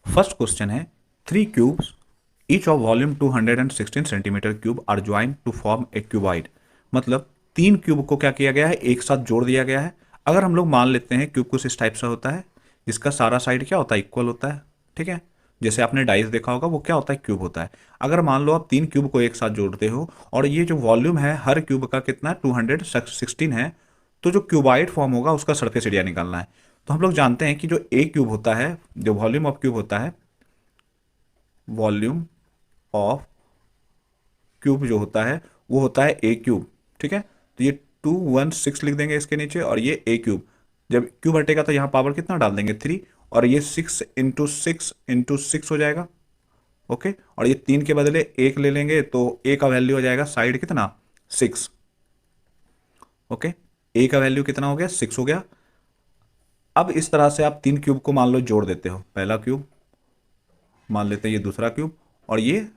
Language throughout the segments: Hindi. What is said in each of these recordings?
फर्स्ट क्वेश्चन है, three cubes each of volume 216 centimetre cube are join to form a cuboid. मतलब तीन क्यूब को क्या किया गया है, एक साथ जोड़ दिया गया है। अगर हम लोग मान लेते हैं क्यूब कुछ इस टाइप से होता है, जिसका सारा साइड क्या होता है, इक्वल होता है। ठीक है, जैसे आपने डाइस देखा होगा वो क्या होता है, क्यूब होता है। अगर मान लो आप तीन क्यूब को एक साथ जोड़ते हो और ये जो वॉल्यूम है हर क्यूब का कितना 216 है, तो जो क्यूबाइड फॉर्म होगा उसका सरफेस एरिया निकालना है। तो हम लोग जानते हैं कि जो ए क्यूब होता है, जो वॉल्यूम ऑफ क्यूब होता है, वॉल्यूम ऑफ क्यूब जो होता है वो होता है ए क्यूब। ठीक है, तो ये 216 लिख देंगे इसके नीचे, और ये ए क्यूब। जब क्यूब हटेगा तो यहाँ पावर कितना डाल देंगे, 3, और ये 6 इंटू 6 हो जाएगा। ओके, और ये 3 के बदले एक ले लेंगे तो ए का वैल्यू हो जाएगा साइड कितना, 6। ओके, ए का वैल्यू कितना हो गया, 6 हो गया। अब इस तरह से आप तीन क्यूब को मान लो जोड़ देते हो, पहला क्यूब मान लेते हैं, ये दूसरा क्यूब, और ये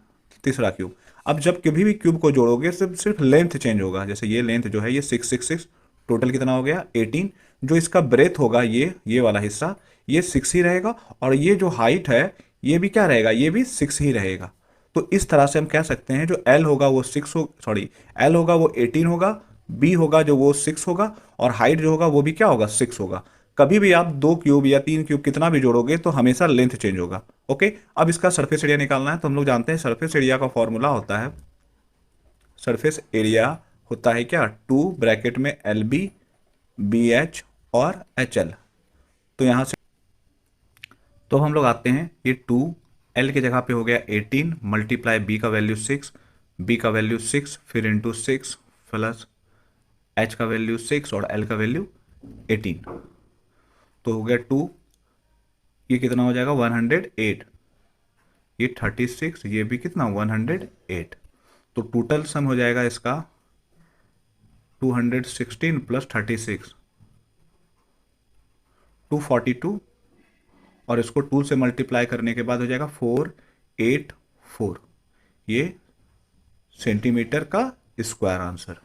तीसरा क्यूब। अब जब कभी भी क्यूब को जोड़ोगे सिर्फ सिर्फ लेंथ चेंज होगा। जैसे ये लेंथ जो है ये 666, टोटल कितना हो गया 18। जो इसका ब्रेथ होगा ये वाला हिस्सा, ये 6 ही रहेगा, और ये जो हाइट है ये भी क्या रहेगा, ये भी 6 ही रहेगा। तो इस तरह से हम कह सकते हैं जो एल होगा वो 6 हो, सॉरी, एल होगा वो 18 होगा, बी होगा जो वो 6 होगा, और हाइट जो होगा वो भी क्या होगा, 6 होगा। कभी भी आप दो क्यूब या तीन क्यूब कितना भी जोड़ोगे तो हमेशा लेंथ चेंज होगा। ओके, अब इसका सरफेस एरिया निकालना है। तो हम लोग जानते हैं सरफेस एरिया का फॉर्मूला होता है, सरफेस एरिया होता है क्या, 2 ब्रैकेट में एल बी, बी एच और एच एल। तो यहाँ से तो हम लोग आते हैं, ये 2 एल की जगह पे हो गया 18 मल्टीप्लाई बी का वैल्यू 6, बी का वैल्यू 6 फिर इंटू 6 प्लस एच का वैल्यू 6 और एल का वैल्यू 18। तो हो गया 2, ये कितना हो जाएगा 108, ये 36, ये भी कितना 108। तो टोटल सम हो जाएगा इसका 216 प्लस 36, 242, और इसको 2 से मल्टीप्लाई करने के बाद हो जाएगा 484, ये सेंटीमीटर का स्क्वायर आंसर।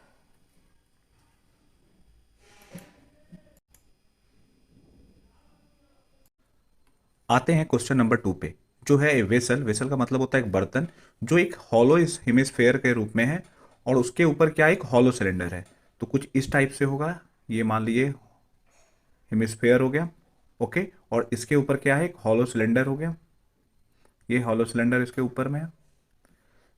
आते हैं क्वेश्चन नंबर 2 पे, जो है वेसल। वेसल का मतलब होता है एक बर्तन जो एक हॉलो इस हेमिस्फेयर के रूप में है, और उसके ऊपर क्या एक हॉलो सिलेंडर है। तो कुछ इस टाइप से होगा, ये मान लीजिए हेमिस्फेयर हो गया। ओके, और इसके ऊपर क्या है, एक हॉलो सिलेंडर हो गया, ये हॉलो सिलेंडर इसके ऊपर में है।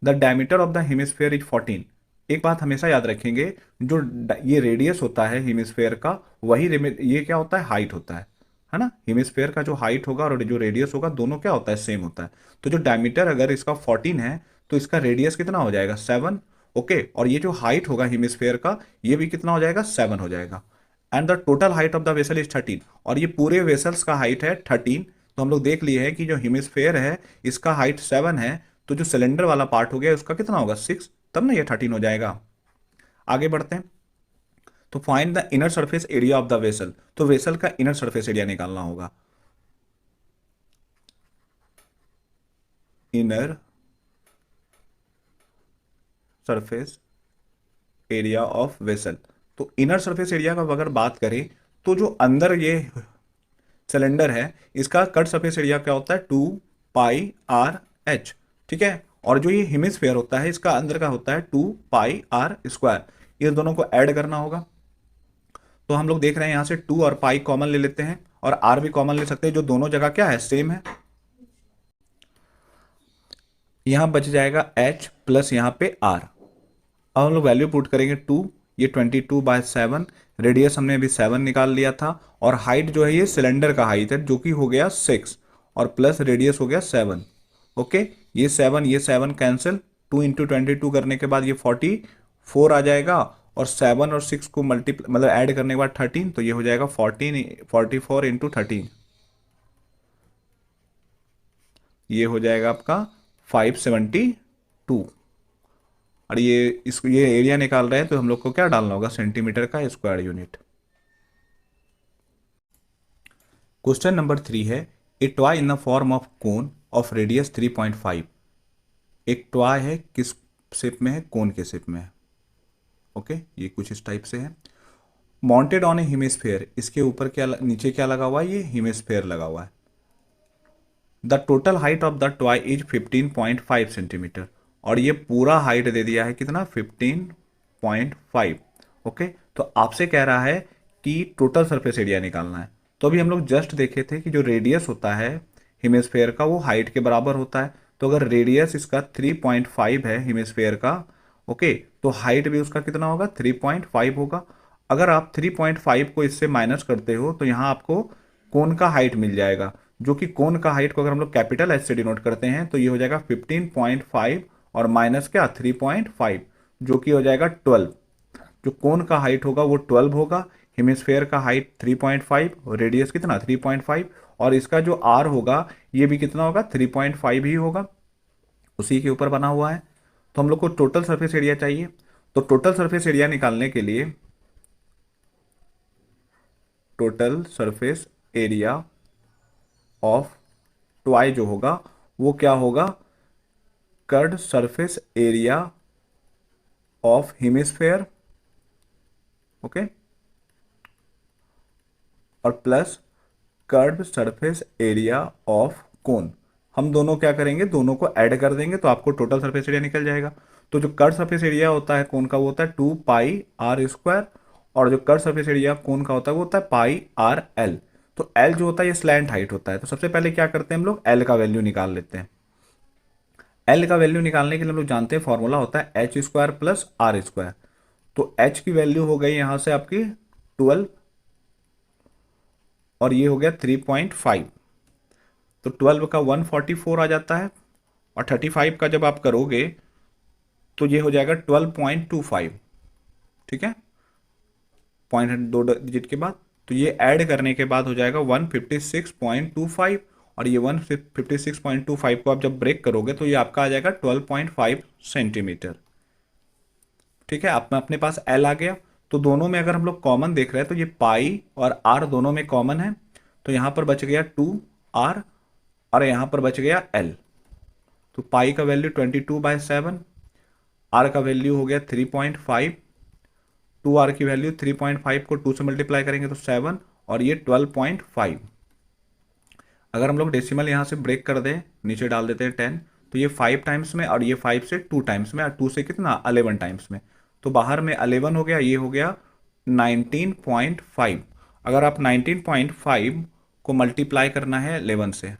The diameter of the hemisphere is 14। एक बात हमेशा याद रखेंगे, जो ये रेडियस होता है हेमिस्फेयर का, वही ये क्या होता है, हाइट होता है ना। हेमिस्फेयर का जो हाइट होगा और जो रेडियस होगा दोनों क्या होता है, सेम होता है। तो जो डायमीटर अगर इसका 14 है तो इसका रेडियस कितना हो जाएगा, 7। ओके, और ये जो हाइट होगा हेमिस्फेयर का, ये भी कितना हो जाएगा, 7 हो जाएगा। And the total height of the vessel is 13, और ये पूरे वेसल्स का हाइट है 13। तो हम लोग देख लिए हैं कि जो हेमिस्फेयर है इसका हाइट 7 है, तो जो सिलेंडर वाला पार्ट हो गया उसका कितना होगा, 6, तब ना ये 13 हो जाएगा। आगे बढ़ते हैं, तो find the inner surface area of the vessel. तो वेसल का इनर सरफेस एरिया निकालना होगा, inner surface area of vessel. तो इनर सरफेस एरिया का अगर बात करें, तो जो अंदर ये सिलेंडर है इसका कट सरफेस एरिया क्या होता है, 2πr/h। ठीक है, और जो ये हेमिस्फेयर होता है इसका अंदर का होता है 2πr²। ये दोनों को ऐड करना होगा। तो हम लोग देख रहे हैं यहां से 2 और पाई कॉमन ले लेते हैं, और आर भी कॉमन ले सकते हैं, जो दोनों जगह क्या है, सेम है। यहां बच जाएगा h प्लस यहाँ पे r। अब हम लोग वैल्यू पुट करेंगे 2, ये 22/7, रेडियस हमने अभी 7 निकाल लिया था, और हाइट जो है ये सिलेंडर का हाइट है जो कि हो गया 6, और प्लस रेडियस हो गया 7। ओके, ये 7 कैंसिल, 2 × 22 करने के बाद ये 44 आ जाएगा, और 7 और 6 को मल्टीप्लाई मतलब ऐड करने के बाद 13, तो ये हो जाएगा 44 × 13, ये हो जाएगा आपका 572। और ये एरिया निकाल रहे हैं तो हम लोग को क्या डालना होगा, सेंटीमीटर का स्क्वायर यूनिट। क्वेश्चन नंबर 3 है, ए toy in the form of cone of radius 3.5। एक टॉय है, किस शेप में है, कोन के शेप में है। ओके, ये कुछ इस टाइप से है। माउंटेड ऑन ए हेमिस्फेयर, इसके ऊपर क्या नीचे क्या लगा हुआ है, ये हेमिस्फेयर लगा हुआ है। The total height of the toy is 15.5 centimetre, और ये पूरा हाइट दे दिया है कितना 15.5। ओके, तो आपसे कह रहा है कि टोटल सरफेस एरिया निकालना है। तो अभी हम लोग जस्ट देखे थे कि जो रेडियस होता है हेमिस्फेयर का वो हाइट के बराबर होता है। तो अगर रेडियस इसका 3.5 है हेमिस्फेयर का, ओके, तो हाइट भी उसका कितना होगा 3.5 होगा। अगर आप 3.5 को इससे माइनस करते हो तो यहाँ आपको कोन का हाइट मिल जाएगा, जो कि कोन का हाइट को अगर हम लोग कैपिटल एच से डिनोट करते हैं तो ये हो जाएगा 15.5 और माइनस क्या 3.5, जो कि हो जाएगा 12। जो कोन का हाइट होगा वो 12 होगा, हेमिस्फेयर का हाइट 3.5 और रेडियस कितना 3.5, और इसका जो आर होगा ये भी कितना होगा 3.5 ही होगा, उसी के ऊपर बना हुआ है। तो हम लोग को टोटल सरफेस एरिया चाहिए। तो टोटल सरफेस एरिया निकालने के लिए total surface area of toy जो होगा वो क्या होगा, curved surface area of hemisphere, okay, और plus curve surface area of cone. हम दोनों क्या करेंगे, दोनों को ऐड कर देंगे तो आपको टोटल सरफेस एरिया निकल जाएगा। तो जो कर्व सरफेस एरिया होता है कोन का वो होता है 2 पाई r स्क्वायर, और जो कर्व सरफेस एरिया कोन का होता है वो होता है πr/l। तो l जो होता है ये स्लैंट हाइट होता है। तो सबसे पहले क्या करते हैं हम लोग l का वैल्यू निकाल लेते हैं। l का वैल्यू निकालने के लिए हम लोग जानते हैं फॉर्मूला होता है h² प्लस r²। तो h की वैल्यू हो गई यहां से आपकी 12 और ये हो गया 3.5। तो 12 का 144 आ जाता है, और 35 का जब आप करोगे तो ये हो जाएगा 12.25। ठीक है, पॉइंट दो डिजिट के बाद, तो ये ऐड करने के बाद हो जाएगा 156.25, और ये 156.25 को आप जब ब्रेक करोगे तो ये आपका आ जाएगा 12.5 सेंटीमीटर। ठीक है, आप में अपने पास एल आ गया। तो दोनों में अगर हम लोग कॉमन देख रहे हैं तो ये पाई और आर दोनों में कॉमन है, तो यहां पर बच गया 2r और यहां पर बच गया l। तो पाई का वैल्यू 22/7, आर का वैल्यू हो गया 3.5, 2r की वैल्यू 3.5 को 2 से मल्टीप्लाई करेंगे तो 7, और ये 12.5। अगर हम लोग डेसिमल यहाँ से ब्रेक कर दें, नीचे डाल देते हैं 10, तो ये 5 टाइम्स में, और ये 5 से 2 टाइम्स में, और 2 से कितना 11 टाइम्स में। तो बाहर में 11 हो गया, ये हो गया 19.5। अगर आप 19.5 को मल्टीप्लाई करना है 11 से,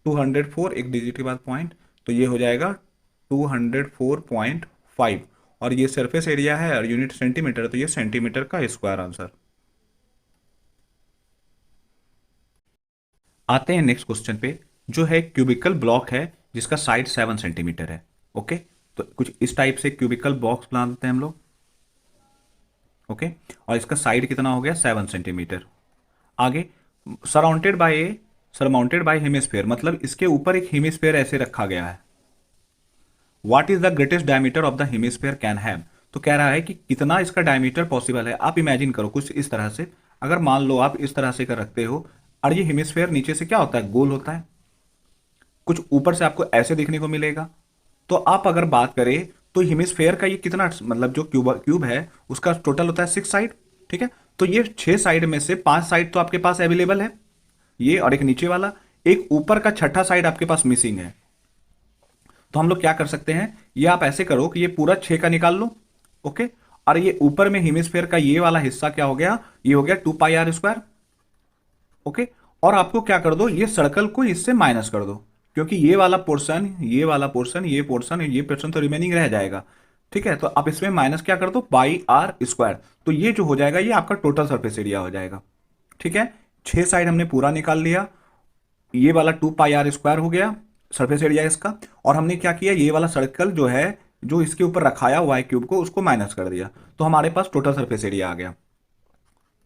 टू 204 एक डिजिट के बाद पॉइंट, तो ये हो जाएगा 204.5, और ये सरफेस एरिया है और यूनिट सेंटीमीटर, तो ये सेंटीमीटर का स्क्वायर आंसर। आते हैं नेक्स्ट क्वेश्चन पे, जो है क्यूबिकल ब्लॉक है जिसका साइड 7 सेंटीमीटर है। ओके, तो कुछ इस टाइप से क्यूबिकल बॉक्स बना देते हैं हम लोग। ओके, और इसका साइड कितना हो गया 7 सेंटीमीटर। आगे सरमाउंटेड बाय हेमिस्फेयर, मतलब इसके ऊपर एक हेमिस्फेयर ऐसे रखा गया है। What is the greatest diameter of the hemisphere can have, तो कह रहा है कि कितना इसका डायमीटर पॉसिबल है। आप इमेजिन करो कुछ इस तरह से, अगर मान लो आप इस तरह से कर रखते हो, और ये हेमिस्फेयर नीचे से क्या होता है गोल होता है, कुछ ऊपर से आपको ऐसे देखने को मिलेगा। तो आप अगर बात करें तो हेमिस्फेयर का ये कितना, मतलब जो क्यूब है उसका टोटल होता है 6 साइड। ठीक है, तो ये 6 साइड में से 5 साइड तो आपके पास अवेलेबल है, ये और एक नीचे वाला, एक ऊपर का छठा साइड आपके पास मिसिंग है। तो हम लोग क्या कर सकते हैं, ये आप ऐसे करो कि ये पूरा 6 का निकाल लो। ओके, और ये ऊपर में हेमिस्फेयर का ये वाला हिस्सा क्या हो गया, ये हो गया 2 पाई r²। ओके, और आपको क्या कर दो, ये सर्कल को इससे माइनस कर दो, क्योंकि ये वाला पोर्शन, ये वाला पोर्शन, ये पोर्शन, ये पोर्शन तो रिमेनिंग रह जाएगा। ठीक है, तो आप इसमें माइनस क्या कर दो πr²। तो ये जो हो जाएगा ये आपका टोटल सरफेस एरिया हो जाएगा। ठीक है, 6 साइड हमने पूरा निकाल लिया, ये वाला 2 पाई r² हो गया सरफेस एरिया इसका, और हमने क्या किया, ये वाला सर्कल जो है जो इसके ऊपर रखाया हुआ है क्यूब को, उसको माइनस कर दिया, तो हमारे पास टोटल सरफेस एरिया आ गया।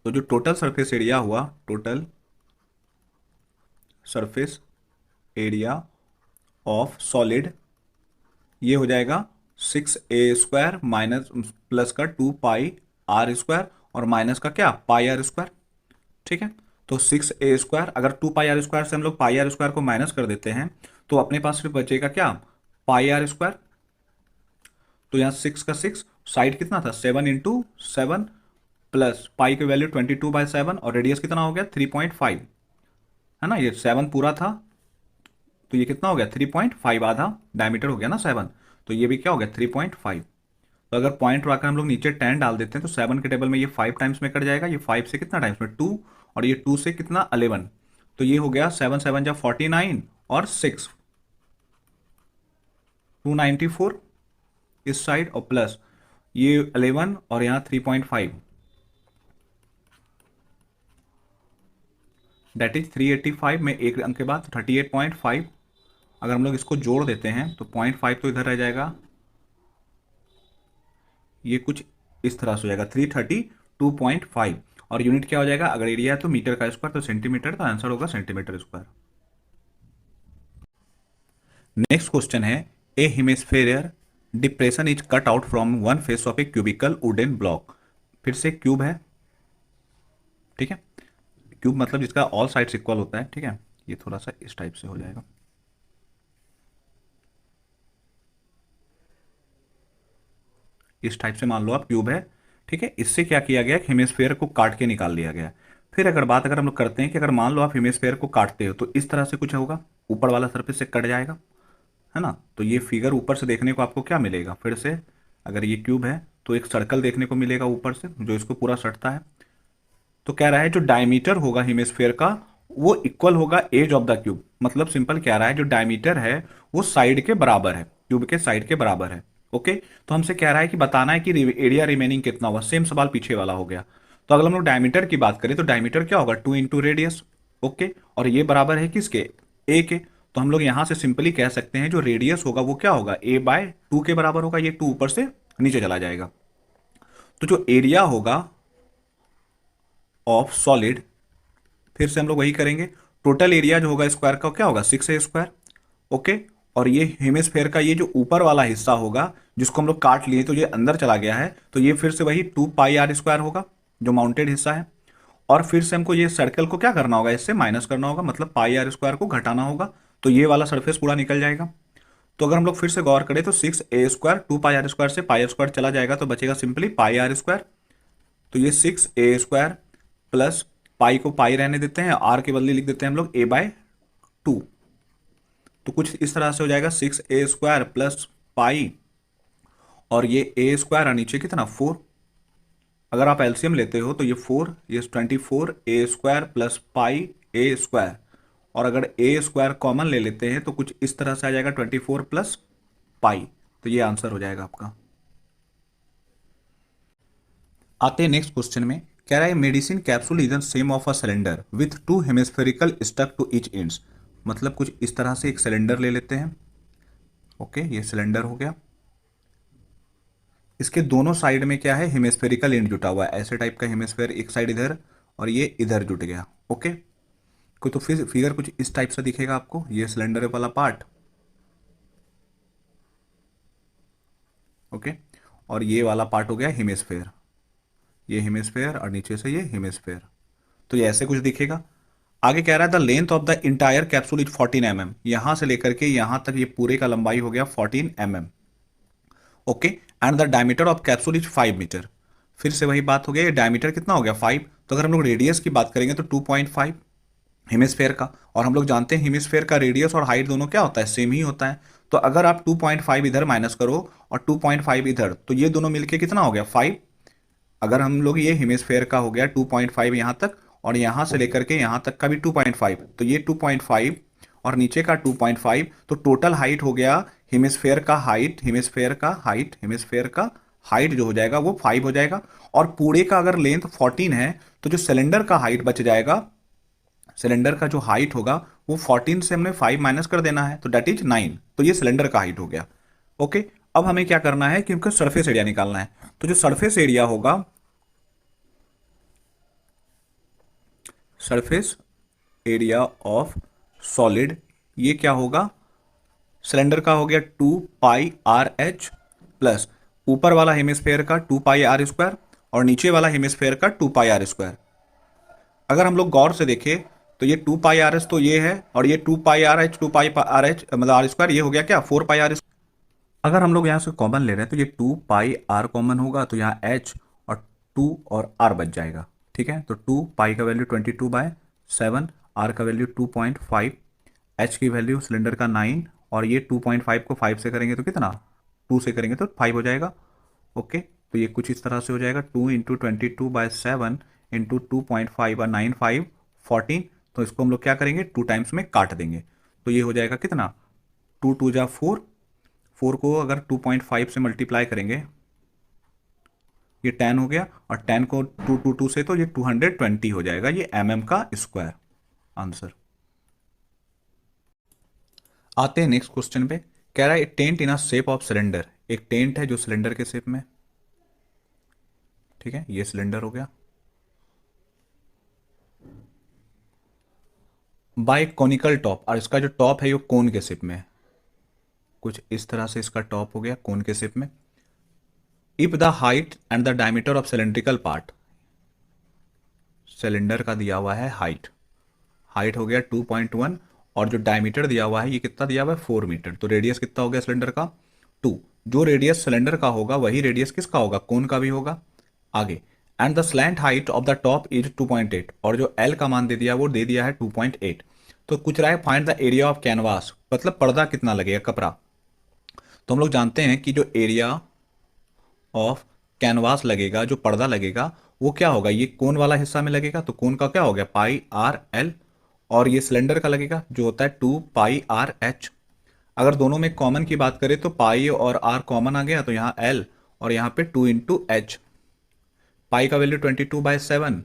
तो जो टोटल सरफेस एरिया हुआ, total surface area of solid, ये हो जाएगा 6a² माइनस प्लस का 2 पाई r², और माइनस का क्या πr²। ठीक है, तो 6a², अगर 2 पाई r² से हम लोग πr² को माइनस कर देते हैं तो अपने पास सिर्फ बचेगा क्या πr²। तो यहाँ 6 का 6, साइड कितना था 7 × 7 प्लस पाई की वैल्यू 22/7 और रेडियस कितना हो गया 3.5, है ना, ये 7 पूरा था तो ये कितना हो गया 3.5, आधा डायमीटर हो गया ना 7, तो ये भी क्या हो गया 3.5। तो अगर पॉइंट रखकर हम लोग नीचे 10 डाल देते हैं तो 7 के टेबल में ये 5 टाइम्स में कट जाएगा, ये 5 से कितना टाइम्स में 2, और ये 2 से कितना 11, तो ये हो गया 7 7 जा 49 और 6 294 इस साइड, और प्लस ये 11 और यहाँ 3.5 दैट इज 385 में एक अंक के बाद 38.5। अगर हम लोग इसको जोड़ देते हैं तो 0.5 तो इधर रह जाएगा, ये कुछ इस तरह से हो जाएगा 332.5, और यूनिट क्या हो जाएगा, अगर एरिया है तो मीटर का स्क्वायर, तो सेंटीमीटर, तो आंसर होगा सेंटीमीटर स्क्वायर। नेक्स्ट क्वेश्चन है a hemisphere depression is cut out from one face of a cubical wooden block. फिर से क्यूब है, ठीक है, क्यूब मतलब जिसका ऑल साइड्स इक्वल होता है, ठीक है, ये थोड़ा सा इस टाइप से हो जाएगा, इस टाइप से मान लो आप क्यूब है, ठीक है। इससे क्या किया गया, हेमिस्फेयर को काट के निकाल लिया गया। फिर अगर हम लोग करते हैं कि अगर मान लो आप हेमिस्फेयर को काटते हो तो इस तरह से कुछ होगा, ऊपर वाला सरफेस से कट जाएगा, है ना, तो ये फिगर ऊपर से देखने को आपको क्या मिलेगा, फिर से अगर ये क्यूब है तो एक सर्कल देखने को मिलेगा ऊपर से जो इसको पूरा सटता है। तो कह रहा है जो डायमीटर होगा हेमिस्फेयर का वो इक्वल होगा एज ऑफ द क्यूब, मतलब सिंपल कह रहा है जो डायमीटर है वो साइड के बराबर है, क्यूब के साइड के बराबर है। ओके, तो हमसे कह रहा है कि बताना है कि एरिया रिमेनिंग कितना हुआ, सेम सवाल पीछे वाला हो गया। तो अगर हम लोग डायमीटर की बात करें तो डायमीटर क्या होगा 2 × रेडियस। ओके, और ये बराबर है किसके, ए के, तो हम लोग यहां से सिंपली कह सकते हैं जो रेडियस होगा वो क्या होगा a/2 के बराबर होगा, ये 2 ऊपर से नीचे चला जाएगा। तो जो एरिया होगा ऑफ सॉलिड, फिर से हम लोग वही करेंगे, टोटल एरिया जो होगा स्क्वायर का क्या होगा 6a²। ओके, और ये हेमिस्फेयर का ये जो ऊपर वाला हिस्सा होगा जिसको हम लोग काट लिए तो ये अंदर चला गया है, तो ये फिर से वही 2πr² होगा जो माउंटेड हिस्सा है। और फिर से हमको ये सर्कल को क्या करना होगा, इससे माइनस करना होगा, मतलब πr² को घटाना होगा, तो ये वाला सरफेस पूरा निकल जाएगा। तो अगर हम लोग फिर से गौर करें तो 6a² 2πr² से πr² चला जाएगा तो बचेगा सिंपली πr²। तो ये 6a² प्लस पाई को पाई रहने देते हैं, आर के बदले लिख देते हैं हम लोग a/2, तो कुछ इस तरह से हो जाएगा 6a² प्लस पाई, और ये a² और नीचे कितना 4, अगर आप एलसीएम लेते हो तो ये 4, ये 24a² प्लस पाई a², और अगर a² कॉमन ले लेते हैं तो कुछ इस तरह से आ जाएगा 24 प्लस पाई, तो ये आंसर हो जाएगा आपका। आते हैं नेक्स्ट क्वेश्चन में, कह रहा है medicine capsule is the same of a cylinder with 2 hemispherical stuck to each ends. मतलब कुछ इस तरह से एक सिलेंडर ले लेते हैं। ओके, ये सिलेंडर हो गया, इसके दोनों साइड में क्या है हेमिस्फेरिकल एंड जुटा हुआ है, ऐसे टाइप का हेमिस्फेयर, एक साइड इधर और ये इधर जुट गया। ओके, कोई तो फिर फिगर कुछ इस टाइप से दिखेगा आपको, ये सिलेंडर वाला पार्ट, ओके, और ये वाला पार्ट हो गया हेमिस्फेयर, ये हेमिस्फेयर और नीचे से ये हेमिस्फेयर, तो ये ऐसे कुछ दिखेगा। आगे कह रहा है the length of the entire capsule is 14 mm, यहां से लेकर के यहां तक ये पूरे का लंबाई हो गया 14 mm। Okay, and the diameter of capsule is 5 metre. फिर से वही बात हो गया, ये डायमीटर कितना हो गया 5, तो अगर हम लोग रेडियस की बात करेंगे तो 2.5 हेमिस्फेयर का, और हम लोग जानते हैं हेमिस्फेयर का रेडियस और हाइट दोनों क्या होता है सेम ही होता है। तो अगर आप 2.5 इधर माइनस करो और 2.5 इधर, तो ये दोनों मिलके कितना हो गया 5। अगर हम लोग ये हेमिस्फेयर का हो गया 2.5 यहाँ तक, और यहाँ से लेकर के यहाँ तक का भी 2.5, तो ये 2.5 और नीचे का 2.5, तो टोटल हाइट हो गया हेमिस्फेयर का हाइट, हेमिस्फेयर का हाइट जो हो जाएगा वो 5 हो जाएगा। और पूरे का अगर लेंथ 14 है तो जो सिलेंडर का हाइट बच जाएगा, सिलेंडर का जो हाइट होगा वो 14 से हमने 5 माइनस कर देना है, तो डेट इज 9, तो ये सिलेंडर का हाइट हो गया। ओके, अब हमें क्या करना है क्योंकि सरफेस एरिया निकालना है, तो जो सरफेस एरिया होगा, सरफेस एरिया ऑफ सॉलिड, ये क्या होगा, सिलेंडर का हो गया 2πrh प्लस ऊपर वाला हेमिस्फेयर का 2πr² और नीचे वाला हेमिस्फेयर का 2πr²। अगर हम लोग गौर से देखें तो ये 2πrs तो ये है, और ये 2πrh मतलब r² ये हो गया क्या 4πr²। अगर हम लोग यहाँ से कॉमन ले रहे हैं तो ये 2 पाई r कॉमन होगा, तो यहाँ h और 2 और r बच जाएगा। ठीक है, तो 2 पाई का वैल्यू 22/7, r का वैल्यू 2.5, h की वैल्यू सिलेंडर का 9, और ये 2.5 को 5 से करेंगे तो कितना, 2 से करेंगे तो 5 हो जाएगा। ओके, तो ये कुछ इस तरह से हो जाएगा, 2 × 22/7 इंटू 2.5 और 9 5 14। तो इसको हम लोग क्या करेंगे, 2 टाइम्स में काट देंगे, तो ये हो जाएगा कितना, 2 × 2 = 4, 4 को अगर 2.5 से मल्टीप्लाई करेंगे ये 10 हो गया, और 10 को 2 से तो ये 220 हो जाएगा, ये का स्क्वायर आंसर। आते हैं नेक्स्ट क्वेश्चन पे। कह रहा है tent in a shape of cylinder, एक टेंट है जो सिलेंडर के शेप में। ठीक है, ये सिलेंडर हो गया। बाय कॉनिकल टॉप, और इसका जो टॉप है ये कोन के शेप में है, कुछ इस तरह से इसका टॉप हो गया कोन के शेप में। If the height and the diameter of cylindrical part, cylinder का दिया हुआ है हाइट, हाइट हो गया 2.1, और जो डायमीटर दिया हुआ है ये कितना दिया हुआ है 4 मीटर, तो रेडियस कितना हो गया सिलेंडर का 2। जो रेडियस सिलेंडर का होगा वही रेडियस किसका होगा, कोन का भी होगा। आगे, and the slant height of the top is 2.8, और जो एल का मान दे दिया वो दे दिया है 2.8। तो कुछ रहा है find the area of canvas, मतलब पर्दा कितना लगेगा, कपड़ा। तो हम लोग जानते हैं कि जो एरिया ऑफ कैनवास लगेगा, जो पर्दा लगेगा वो क्या होगा, ये कोन वाला हिस्सा में लगेगा, तो कोन का क्या हो गया πr/l, और ये सिलेंडर का लगेगा जो होता है 2πr/h। अगर दोनों में कॉमन की बात करें तो पाई और r कॉमन आ गया, तो यहाँ l और यहाँ पे 2 × h। पाई का वैल्यू 22/7,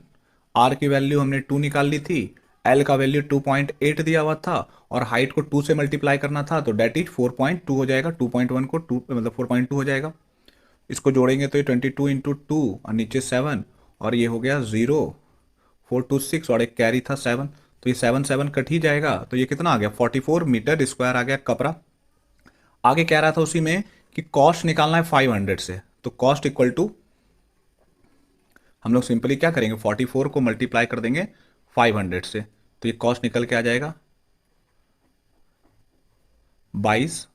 r की वैल्यू हमने 2 निकाल ली थी, l का वैल्यू 2.8 दिया हुआ था, और हाइट को 2 से मल्टीप्लाई करना था, तो डेट इज 4.2 हो जाएगा, 2.1 को 2 मतलब 4.2 हो जाएगा। इसको जोड़ेंगे तो ये 22 × 2 और नीचे 7, और ये हो गया 0, 4 2 6, और एक कैरी था 7, तो ये 7 7 कट ही जाएगा, तो ये कितना आ गया 44 मीटर स्क्वायर आ गया कपड़ा। आगे कह रहा था उसी में कि कॉस्ट निकालना है 500 से, तो कॉस्ट इक्वल टू हम लोग सिंपली क्या करेंगे 44 को मल्टीप्लाई कर देंगे 500 से, तो ये कॉस्ट निकल के आ जाएगा 22।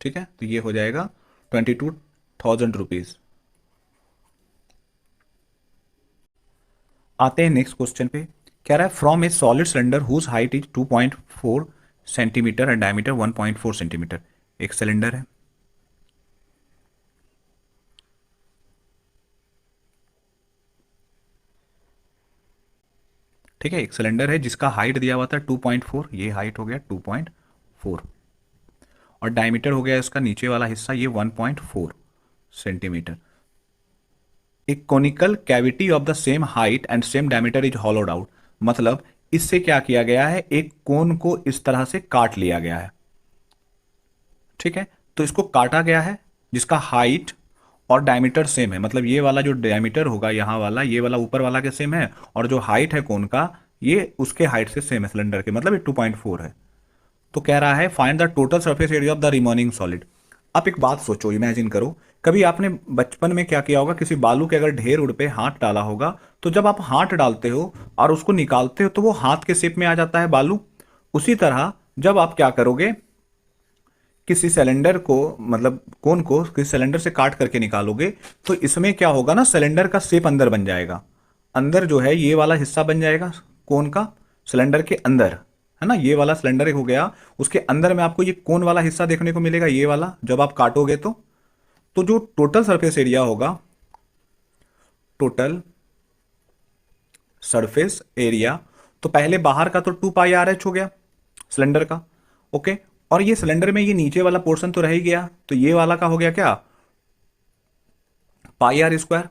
ठीक है, तो ये हो जाएगा 22,000 रुपीज। आते हैं नेक्स्ट क्वेश्चन पे। कह रहा है from a solid cylinder whose height is 2.4 centimetre and diameter 1.4 centimetre. एक सिलेंडर है, ठीक है, एक सिलेंडर है जिसका हाइट दिया हुआ था 2.4, ये हाइट हो गया 2.4, और डायमीटर हो गया इसका नीचे वाला हिस्सा ये 1.4 सेंटीमीटर। एक conical cavity of the same height and same diameter is होलोड out, मतलब इससे क्या किया गया है, एक कोन को इस तरह से काट लिया गया है। ठीक है, तो इसको काटा गया है जिसका हाइट और डायमीटर सेम है, मतलब ये वाला जो डायमीटर होगा यहाँ वाला, ये वाला ऊपर वाला के सेम है, और जो हाइट है कोन का ये उसके हाइट से सेम है सिलेंडर के, मतलब ये 2.4 है। तो कह रहा है find the total surface area of the remaining solid. आप एक बात सोचो, इमेजिन करो, कभी आपने बचपन में क्या किया होगा, किसी बालू के अगर ढेर उड़ पे हाथ डाला होगा, तो जब आप हाथ डालते हो और उसको निकालते हो तो वो हाथ के शेप में आ जाता है बालू। उसी तरह जब आप क्या करोगे, किसी सिलेंडर को मतलब कोन को किसी सिलेंडर से काट करके निकालोगे, तो इसमें क्या होगा ना, सिलेंडर का शेप अंदर बन जाएगा। अंदर जो है ये वाला हिस्सा बन जाएगा कोन का, सिलेंडर के अंदर, है ना, ये वाला सिलेंडर एक हो गया, उसके अंदर में आपको ये कोन वाला हिस्सा देखने को मिलेगा, ये वाला जब आप काटोगे तो जो टोटल सरफेस एरिया होगा, टोटल सरफेस एरिया, तो पहले बाहर का तो 2πr/h हो गया सिलेंडर का। ओके, और ये सिलेंडर में ये नीचे वाला पोर्शन तो रह ही गया, तो ये वाला का हो गया क्या πr²,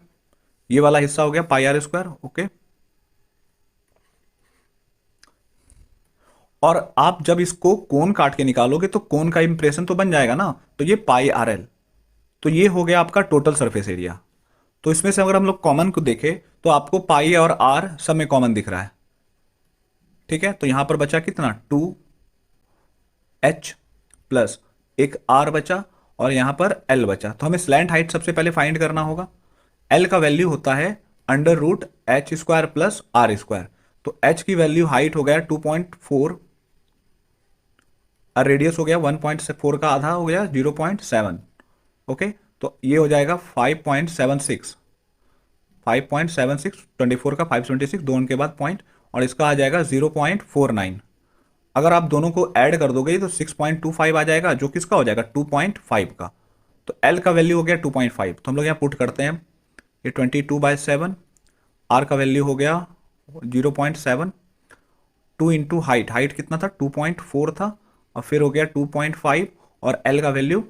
ये वाला हिस्सा हो गया πr²। ओके, और आप जब इसको कोन काट के निकालोगे तो कोन का इंप्रेशन तो बन जाएगा ना, तो ये πrl, तो ये हो गया आपका टोटल सरफेस एरिया। तो इसमें से अगर हम लोग कॉमन को देखें तो आपको पाई और आर सब में कॉमन दिख रहा है। ठीक है, तो यहां पर बचा कितना 2h प्लस एक r बचा, और यहां पर l बचा, तो हमें स्लैंट हाइट सबसे पहले फाइंड करना होगा। l का वैल्यू होता है √h² प्लस r², तो h की वैल्यू हाइट हो गया 2.4 और रेडियस हो गया 1.4 का आधा हो गया 0.7, ओके, तो ये हो जाएगा 5.76, 5.76, 24 का 576, दो उनके बाद पॉइंट, और इसका आ जाएगा 0.49। अगर आप दोनों को ऐड कर दोगे तो 6.25 आ जाएगा, जो किसका हो जाएगा 2.5 का। तो एल का वैल्यू हो गया 2.5, तो हम लोग यहाँ पुट करते हैं, ये 22/7। आर का वैल्यू हो गया 0.7, 2 इंटू हाइट, हाइट कितना था 2.4 था, और फिर हो गया 2.5, और एल का वैल्यू,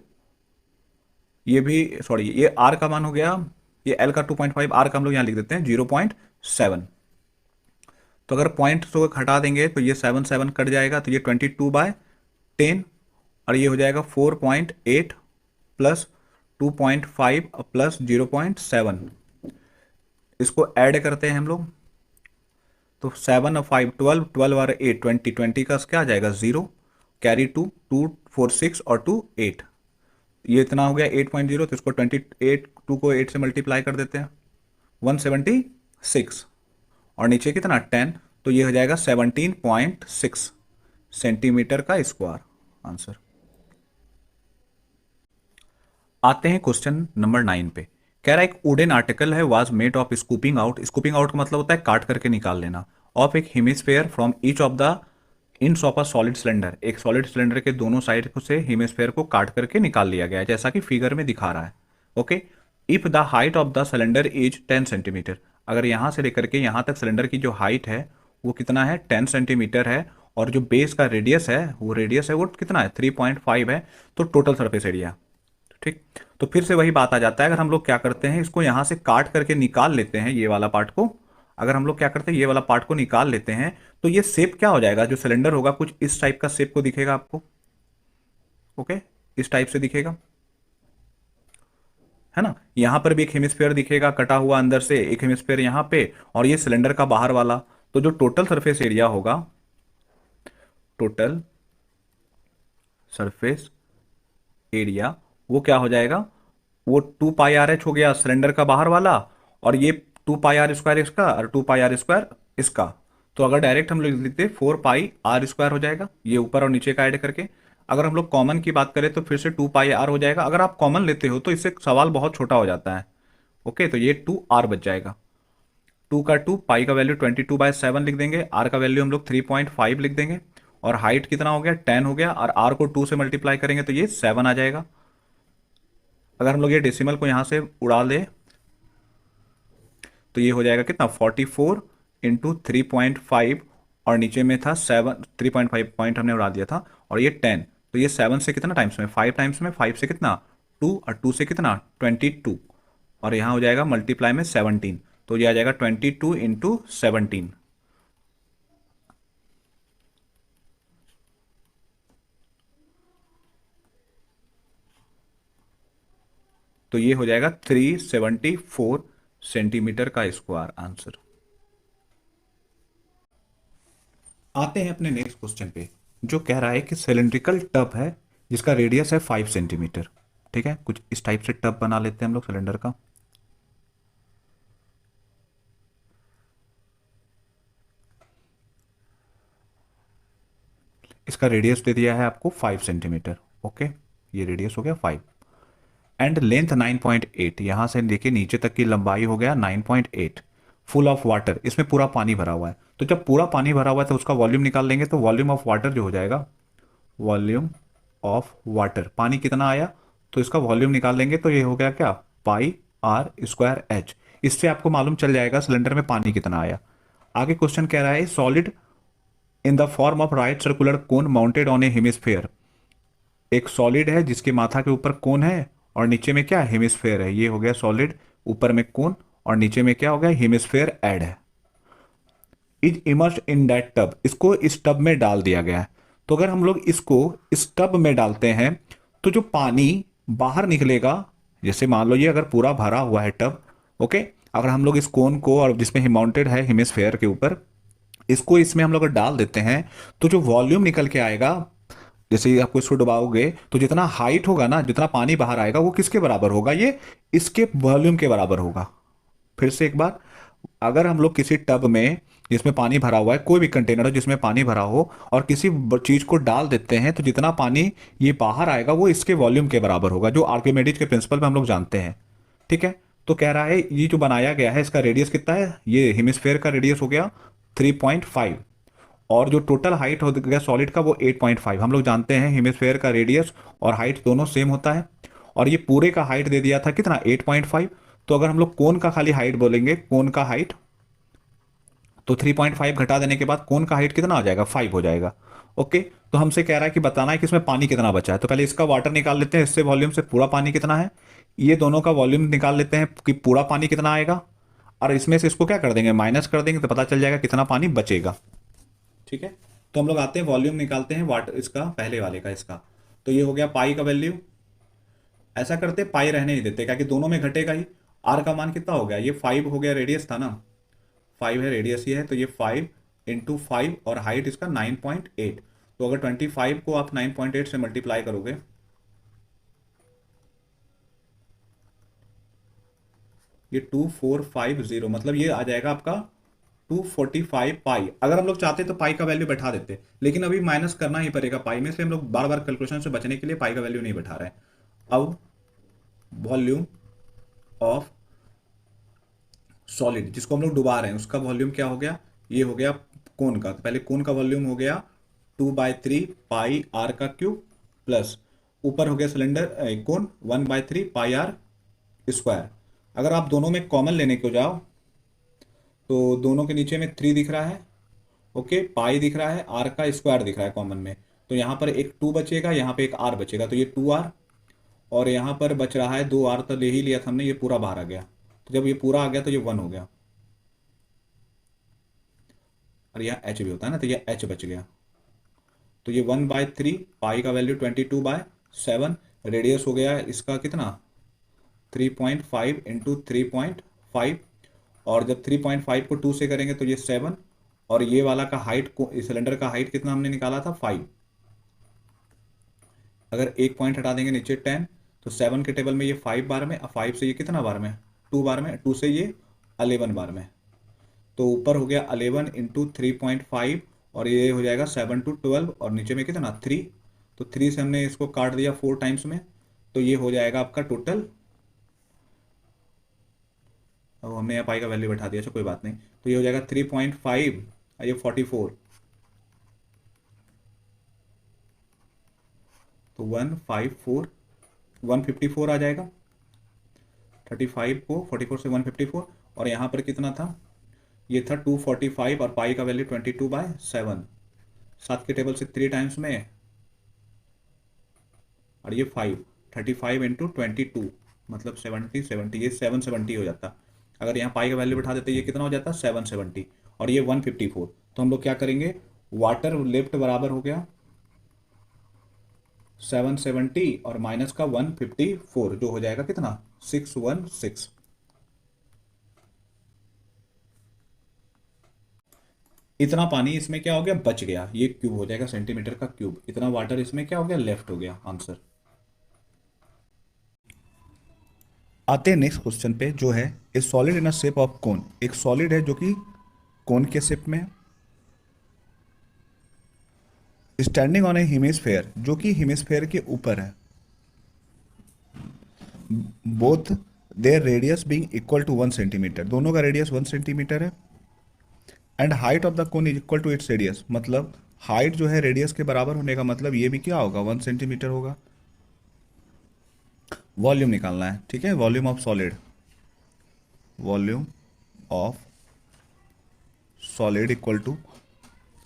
ये भी सॉरी, ये आर का मान हो गया, ये एल का 2.5, आर का हम लोग यहाँ लिख देते हैं 0.7। तो अगर पॉइंट को हटा देंगे तो ये 7 कट जाएगा, तो ये 22/10, और ये हो जाएगा 4.8 प्लस 2.5 प्लस 0.7। इसको ऐड करते हैं हम लोग, तो 7 और 5 12, 12 और 8 20, 20 का क्या आ जाएगा 0, कैरी 2, 2 4 6 और 2 8, ये इतना हो गया 8.0। तो इसको 28, 2 को 8 से मल्टीप्लाई कर देते हैं, 176, और नीचे कितना 10, तो ये हो जाएगा 17.6 सेंटीमीटर का स्क्वायर आंसर। आते हैं क्वेश्चन नंबर 9 पे। कह रहा है एक वुडन आर्टिकल है was made of scooping out, scooping out का मतलब होता है काट करके निकाल लेना, ऑफ एक hemisphere from each of the इंस ऑफ अ सॉलिड सिलेंडर, एक सॉलिड सिलेंडर के दोनों साइड से हेमिस्फेयर को काट करके निकाल लिया गया है, जैसा कि फिगर में दिखा रहा है। Okay, if the height of the cylinder is 10 centimetre, अगर यहां से लेकर के यहां तक सिलेंडर की जो हाइट है वो कितना है 10 सेंटीमीटर है, और जो बेस का रेडियस है वो कितना है 3.5 है, तो टोटल सरफेस एरिया। ठीक, तो फिर से वही बात आ जाता है, अगर हम लोग क्या करते हैं इसको यहां से काट करके निकाल लेते हैं ये वाला पार्ट को, अगर हम लोग क्या करते हैं ये वाला पार्ट को निकाल लेते हैं, तो ये शेप क्या हो जाएगा, जो सिलेंडर होगा कुछ इस टाइप का शेप को दिखेगा आपको। ओके, इस टाइप से दिखेगा, है ना। यहां पर भी एक हेमिस्फीयर दिखेगा कटा हुआ अंदर से, एक हेमिस्फीयर यहां पे, और ये सिलेंडर का बाहर वाला। तो जो टोटल सरफेस एरिया होगा, टोटल सरफेस एरिया, वो क्या हो जाएगा, वो 2πr(h) हो गया सिलेंडर का बाहर वाला, और ये 2πr² इसका और 2πr² इसका। तो अगर डायरेक्ट हम लोग लिखते 4πr² हो जाएगा, ये ऊपर और नीचे का ऐड करके। अगर हम लोग कॉमन की बात करें तो फिर से 2πr हो जाएगा, अगर आप कॉमन लेते हो तो इससे सवाल बहुत छोटा हो जाता है। ओके, तो ये 2r बच जाएगा, 2 का 2, पाई का वैल्यू 22/7 लिख देंगे, आर का वैल्यू हम लोग 3.5 लिख देंगे, और हाइट कितना हो गया 10 हो गया, और आर को 2 से मल्टीप्लाई करेंगे तो ये 7 आ जाएगा। अगर हम लोग ये डेसिमल को यहां से उड़ा ले तो ये हो जाएगा कितना 44 इंटू 3.5, और नीचे में था 7, 3.5 पॉइंट हमने उड़ा दिया था, और ये 10, तो ये 7 से कितना टाइम्स में 5 टाइम्स में, 5 से कितना 2, और 2 से कितना 22, और यहाँ हो जाएगा मल्टीप्लाई में 17, तो ये आ जाएगा 22 इंटू 17। तो ये हो जाएगा 374 सेंटीमीटर का स्क्वायर आंसर। आते हैं अपने नेक्स्ट क्वेश्चन पे, जो कह रहा है कि सिलेंड्रिकल टब है जिसका रेडियस है 5 सेंटीमीटर। ठीक है, कुछ इस टाइप से टब बना लेते हैं हम लोग सिलेंडर का। इसका रेडियस दे दिया है आपको 5 सेंटीमीटर। ओके, ये रेडियस हो गया 5, एंड लेंथ 9.8, यहां से देखिए नीचे तक की लंबाई हो गया 9.8, फुल ऑफ वाटर, इसमें पूरा पानी भरा हुआ है। तो जब पूरा पानी भरा हुआ है तो उसका वॉल्यूम निकाल लेंगे, तो वॉल्यूम ऑफ वाटर जो हो जाएगा, वॉल्यूम ऑफ वाटर, पानी कितना आया तो इसका वॉल्यूम निकाल लेंगे, तो ये हो गया क्या πr²h। इससे आपको मालूम चल जाएगा सिलेंडर में पानी कितना आया। आगे क्वेश्चन कह रहा है solid in the form of right circular cone mounted on A hemisphere, एक सॉलिड है जिसके माथा के ऊपर कोन है और नीचे में क्या हेमिस्फेयर है, ये हो गया सॉलिड, ऊपर में कोन और नीचे में क्या हो गया हेमिस्फेयर ऐड है। Is immersed in that tub, इसको इस टब में डाल दिया गया है। तो अगर हम लोग इसको इस टब में डालते हैं तो जो पानी बाहर निकलेगा, जैसे मान लो ये अगर पूरा भरा हुआ है टब, ओके, अगर हम लोग इस कोन को और जिसमें माउंटेड है हेमिस्फेयर के ऊपर, इसको इसमें हम लोग अगर डाल देते हैं तो जो वॉल्यूम निकल के आएगा, जैसे ही आपको इसको डुबाओगे तो जितना हाइट होगा ना, जितना पानी बाहर आएगा वो किसके बराबर होगा, ये इसके वॉल्यूम के बराबर होगा। फिर से एक बार, अगर हम लोग किसी टब में जिसमें पानी भरा हुआ है, कोई भी कंटेनर हो जिसमें पानी भरा हो, और किसी चीज को डाल देते हैं, तो जितना पानी ये बाहर आएगा वो इसके वॉल्यूम के बराबर होगा, जो आर्किमिडीज के प्रिंसिपल में हम लोग जानते हैं। ठीक है। तो कह रहा है ये जो बनाया गया है इसका रेडियस कितना है, ये हेमिस्फेयर का रेडियस हो गया 3.5, और जो टोटल हाइट हो गया सॉलिड का वो 8.5। हम लोग जानते हैं हेमिस्फेयर का रेडियस और हाइट दोनों सेम होता है, और ये पूरे का हाइट दे दिया था कितना 8.5। तो अगर हम लोग कोन का खाली हाइट बोलेंगे, कोन का हाइट, तो 3.5 घटा देने के बाद कोन का हाइट कितना आ जाएगा, 5 हो जाएगा। ओके। तो हमसे कह रहा है कि बताना है कि इसमें पानी कितना बचा है। तो पहले इसका वाटर निकाल लेते हैं, इससे वॉल्यूम से पूरा पानी कितना है, ये दोनों का वॉल्यूम निकाल लेते हैं कि पूरा पानी कितना आएगा, और इसमें से इसको क्या कर देंगे, माइनस कर देंगे, तो पता चल जाएगा कितना पानी बचेगा। ठीक है। तो हम लोग आते हैं वॉल्यूम निकालते हैं वाटर इसका, पहले वाले का इसका। तो ये हो गया पाई का वैल्यू, ऐसा करते पाई रहने नहीं देते, क्या कि दोनों में घटेगा ही। आर का मान कितना हो गया, ये 5 हो गया, रेडियस था ना, 5 है रेडियस ये है, तो ये 5 × 5, और हाइट इसका 9.8। तो अगर 25 को आप 9.8 से मल्टीप्लाई करोगे, ये 2450, मतलब ये आ जाएगा आपका 245 पाई। अगर हम लोग चाहते तो पाई का वैल्यू बैठा देते, लेकिन अभी माइनस करना ही पड़ेगा पाई में से, हम लोग बार बार कैलकुलेशन से बचने के लिए पाई का वैल्यू नहीं बैठा रहे हैं। अब वॉल्यूम ऑफ सॉलिड जिसको हम लोग डुबा रहे हैं उसका वॉल्यूम क्या हो गया, ये हो गया कोन का। तो पहले कोन का वॉल्यूम हो गया 2/3 पाई आर का क्यूब, प्लस ऊपर हो गया cylinder cone 1/3 pi are square. अगर आप दोनों में कॉमन लेने को जाओ तो दोनों के नीचे में 3 दिख रहा है, ओके, पाई दिख रहा है, आर का स्क्वायर दिख रहा है कॉमन में, तो यहाँ पर एक 2 बचेगा, यहाँ पे एक आर बचेगा, तो ये 2r, और यहाँ पर बच रहा है 2r, तो ले ही लिया था हमने, ये पूरा बाहर आ गया। तो जब ये पूरा आ गया तो ये 1 हो गया, और यहाँ h भी होता है ना, तो ये h बच गया। तो ये 1/3 पाई का वैल्यू 22/7, रेडियस हो गया इसका कितना 3.5 इंटू 3.5, और जब 3.5 को 2 से करेंगे तो ये 7, और ये वाला का हाइट को, इस सिलेंडर का हाइट कितना हमने निकाला था 5, अगर एक पॉइंट हटा देंगे नीचे 10, तो 7 के टेबल में ये 5 बार में, 5 से ये कितना बार में 2 बार में, 2 से ये 11 बार में, तो ऊपर हो गया 11 इंटू 3.5, और ये हो जाएगा 7 to 12, और नीचे में कितना 3, तो 3 से हमने इसको काट दिया 4 टाइम्स में, तो ये हो जाएगा आपका टोटल। अब हमने यहाँ पाई का वैल्यू बैठा दिया, अच्छा कोई बात नहीं, तो ये हो जाएगा 3.5, ये 44, तो 154 आ जाएगा, 35 को 44 से 154, और यहाँ पर कितना था, ये था 245, और पाई का वैल्यू 22/7, 7 के टेबल से 3 टाइम्स में, और ये 35 इंटू 22, मतलब 70, ये 770 हो जाता। अगर यहाँ पाई का वैल्यू बैठा देते ये कितना हो जाता 770, और ये 154। तो हम लोग क्या करेंगे, वाटर लेफ्ट बराबर हो गया 770 और माइनस का 154, जो हो जाएगा कितना 616। इतना पानी इसमें क्या हो गया, बच गया, ये क्यूब हो जाएगा सेंटीमीटर का क्यूब, इतना वाटर इसमें क्या हो गया, लेफ्ट हो गया आंसर। आते हैं नेक्स्ट क्वेश्चन पे, जो है ए solid in a shape of cone. एक सॉलिड है जो कि कोन के शेप में, स्टैंडिंग ऑन ए हेमिस्फेयर, जो कि हेमिस्फेयर के ऊपर है, both their radius being equal to 1 centimetre, दोनों का रेडियस 1 सेंटीमीटर है, and height of the cone is equal to its radius, मतलब हाइट जो है रेडियस के बराबर होने का मतलब ये भी क्या होगा 1 सेंटीमीटर होगा। वॉल्यूम निकालना है, ठीक है, volume of solid, volume of solid equal to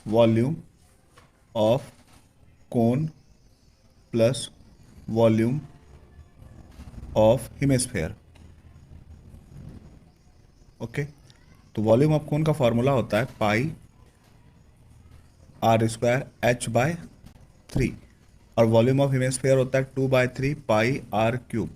volume of cone plus volume of hemisphere. Okay. तो वॉल्यूम ऑफ कोन का फॉर्मूला होता है पाई आर स्क्वायर h/3, और वॉल्यूम ऑफ हेमिस्फेयर होता है 2/3 पाई आर क्यूब।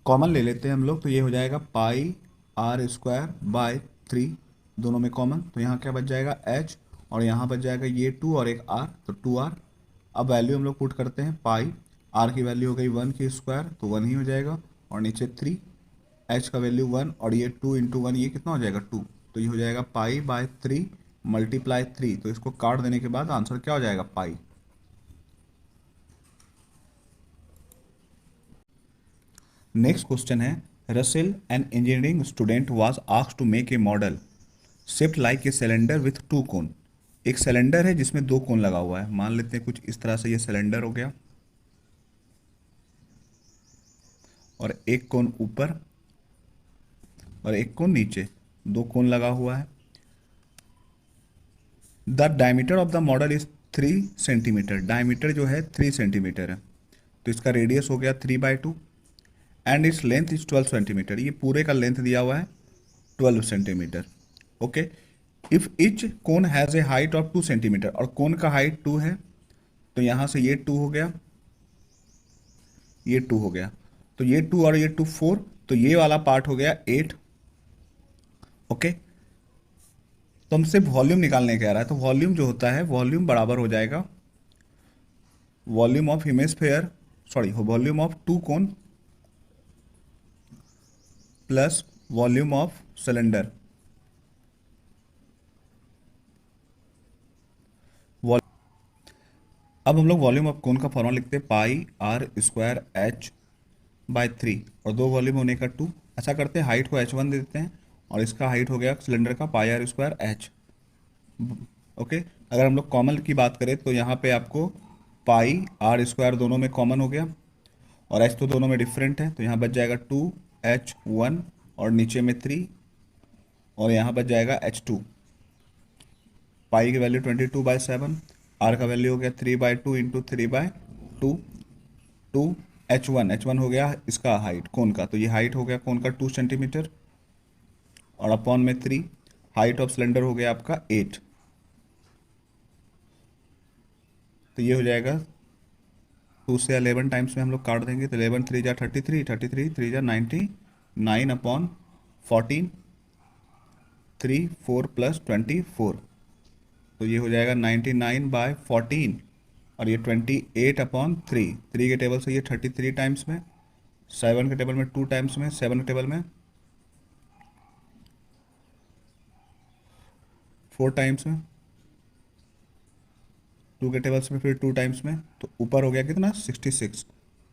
कॉमन ले लेते हैं हम लोग, तो ये हो जाएगा पाई आर स्क्वायर बाय 3, दोनों में कॉमन, तो यहाँ क्या बच जाएगा h, और यहाँ बच जाएगा ये 2 और एक r, तो 2r। अब वैल्यू हम लोग पुट करते हैं, पाई आर की वैल्यू हो गई 1 की स्क्वायर, तो 1 ही हो जाएगा, और नीचे 3, एच का वैल्यू 1 और ये 2 इंटू 1 ये कितना हो जाएगा 2, तो ये हो जाएगा पाई बाय 3 मल्टीप्लाई 3, तो इसको काट देने के बाद आंसर क्या हो जाएगा पाई। नेक्स्ट क्वेश्चन है Russell an engineering student was asked to make a model shaped like a cylinder with 2 cone. एक सिलेंडर है जिसमें 2 कोन लगा हुआ है, मान लेते हैं कुछ इस तरह से ये सिलेंडर हो गया और एक कोन ऊपर और एक कोन नीचे, 2 कोन लगा हुआ है। The diameter of the model is 3 centimetre, diameter जो है 3 सेंटीमीटर है, तो इसका रेडियस हो गया 3/2 and its length is 12 centimetre, ये पूरे का लेंथ दिया हुआ है 12 centimetre. Okay, if etch cone has a height of 2 centimetre, और कोन का हाइट 2 है, तो यहाँ से ये 2 हो गया, ये 2 हो गया, तो ये 2 और ये 2 4, तो ये वाला पार्ट हो गया 8। ओके, तो हमसे वॉल्यूम निकालने कह रहा है, तो वॉल्यूम जो होता है वॉल्यूम बराबर हो जाएगा volume of hemisphere, sorry volume of 2 cone plus volume of cylinder. अब हम लोग वॉल्यूम ऑफ कोन का फॉर्मूला लिखते हैं पाई आर स्क्वायर एच बाय 3, और 2 वॉल्यूम होने का 2। ऐसा करते हैं हाइट को h1 दे देते हैं और इसका हाइट हो गया सिलेंडर का पाई आर स्क्वायर एच। ओके, अगर हम लोग कॉमन की बात करें तो यहाँ पे आपको पाई आर स्क्वायर दोनों में कॉमन हो गया और एच तो दोनों में डिफरेंट है, तो यहाँ बच जाएगा 2h1 और नीचे में 3 और यहाँ बच जाएगा h2। पाई की वैल्यू 22/7, आर का वैल्यू हो गया 3/2 इंटू 3/2, 2h1 हो गया इसका हाइट कोन का, तो ये हाइट हो गया कोन का 2 सेंटीमीटर और अपॉन में 3, हाइट ऑफ सिलेंडर हो गया आपका 8, तो ये हो जाएगा 2 से 11 टाइम्स में हम लोग काट देंगे, तो 11 3 जा 33, 33 3 जा 99 अपॉन 14, 3 4 प्लस 24, तो ये हो जाएगा 99/14 और ये 28 अपॉन 3, 3 के टेबल से ये 33 टाइम्स में, 7 के टेबल में 2 टाइम्स में, 7 के टेबल में 4 टाइम्स में, 2 के टेबल्स में फिर 2 टाइम्स में, तो ऊपर हो गया कितना 66,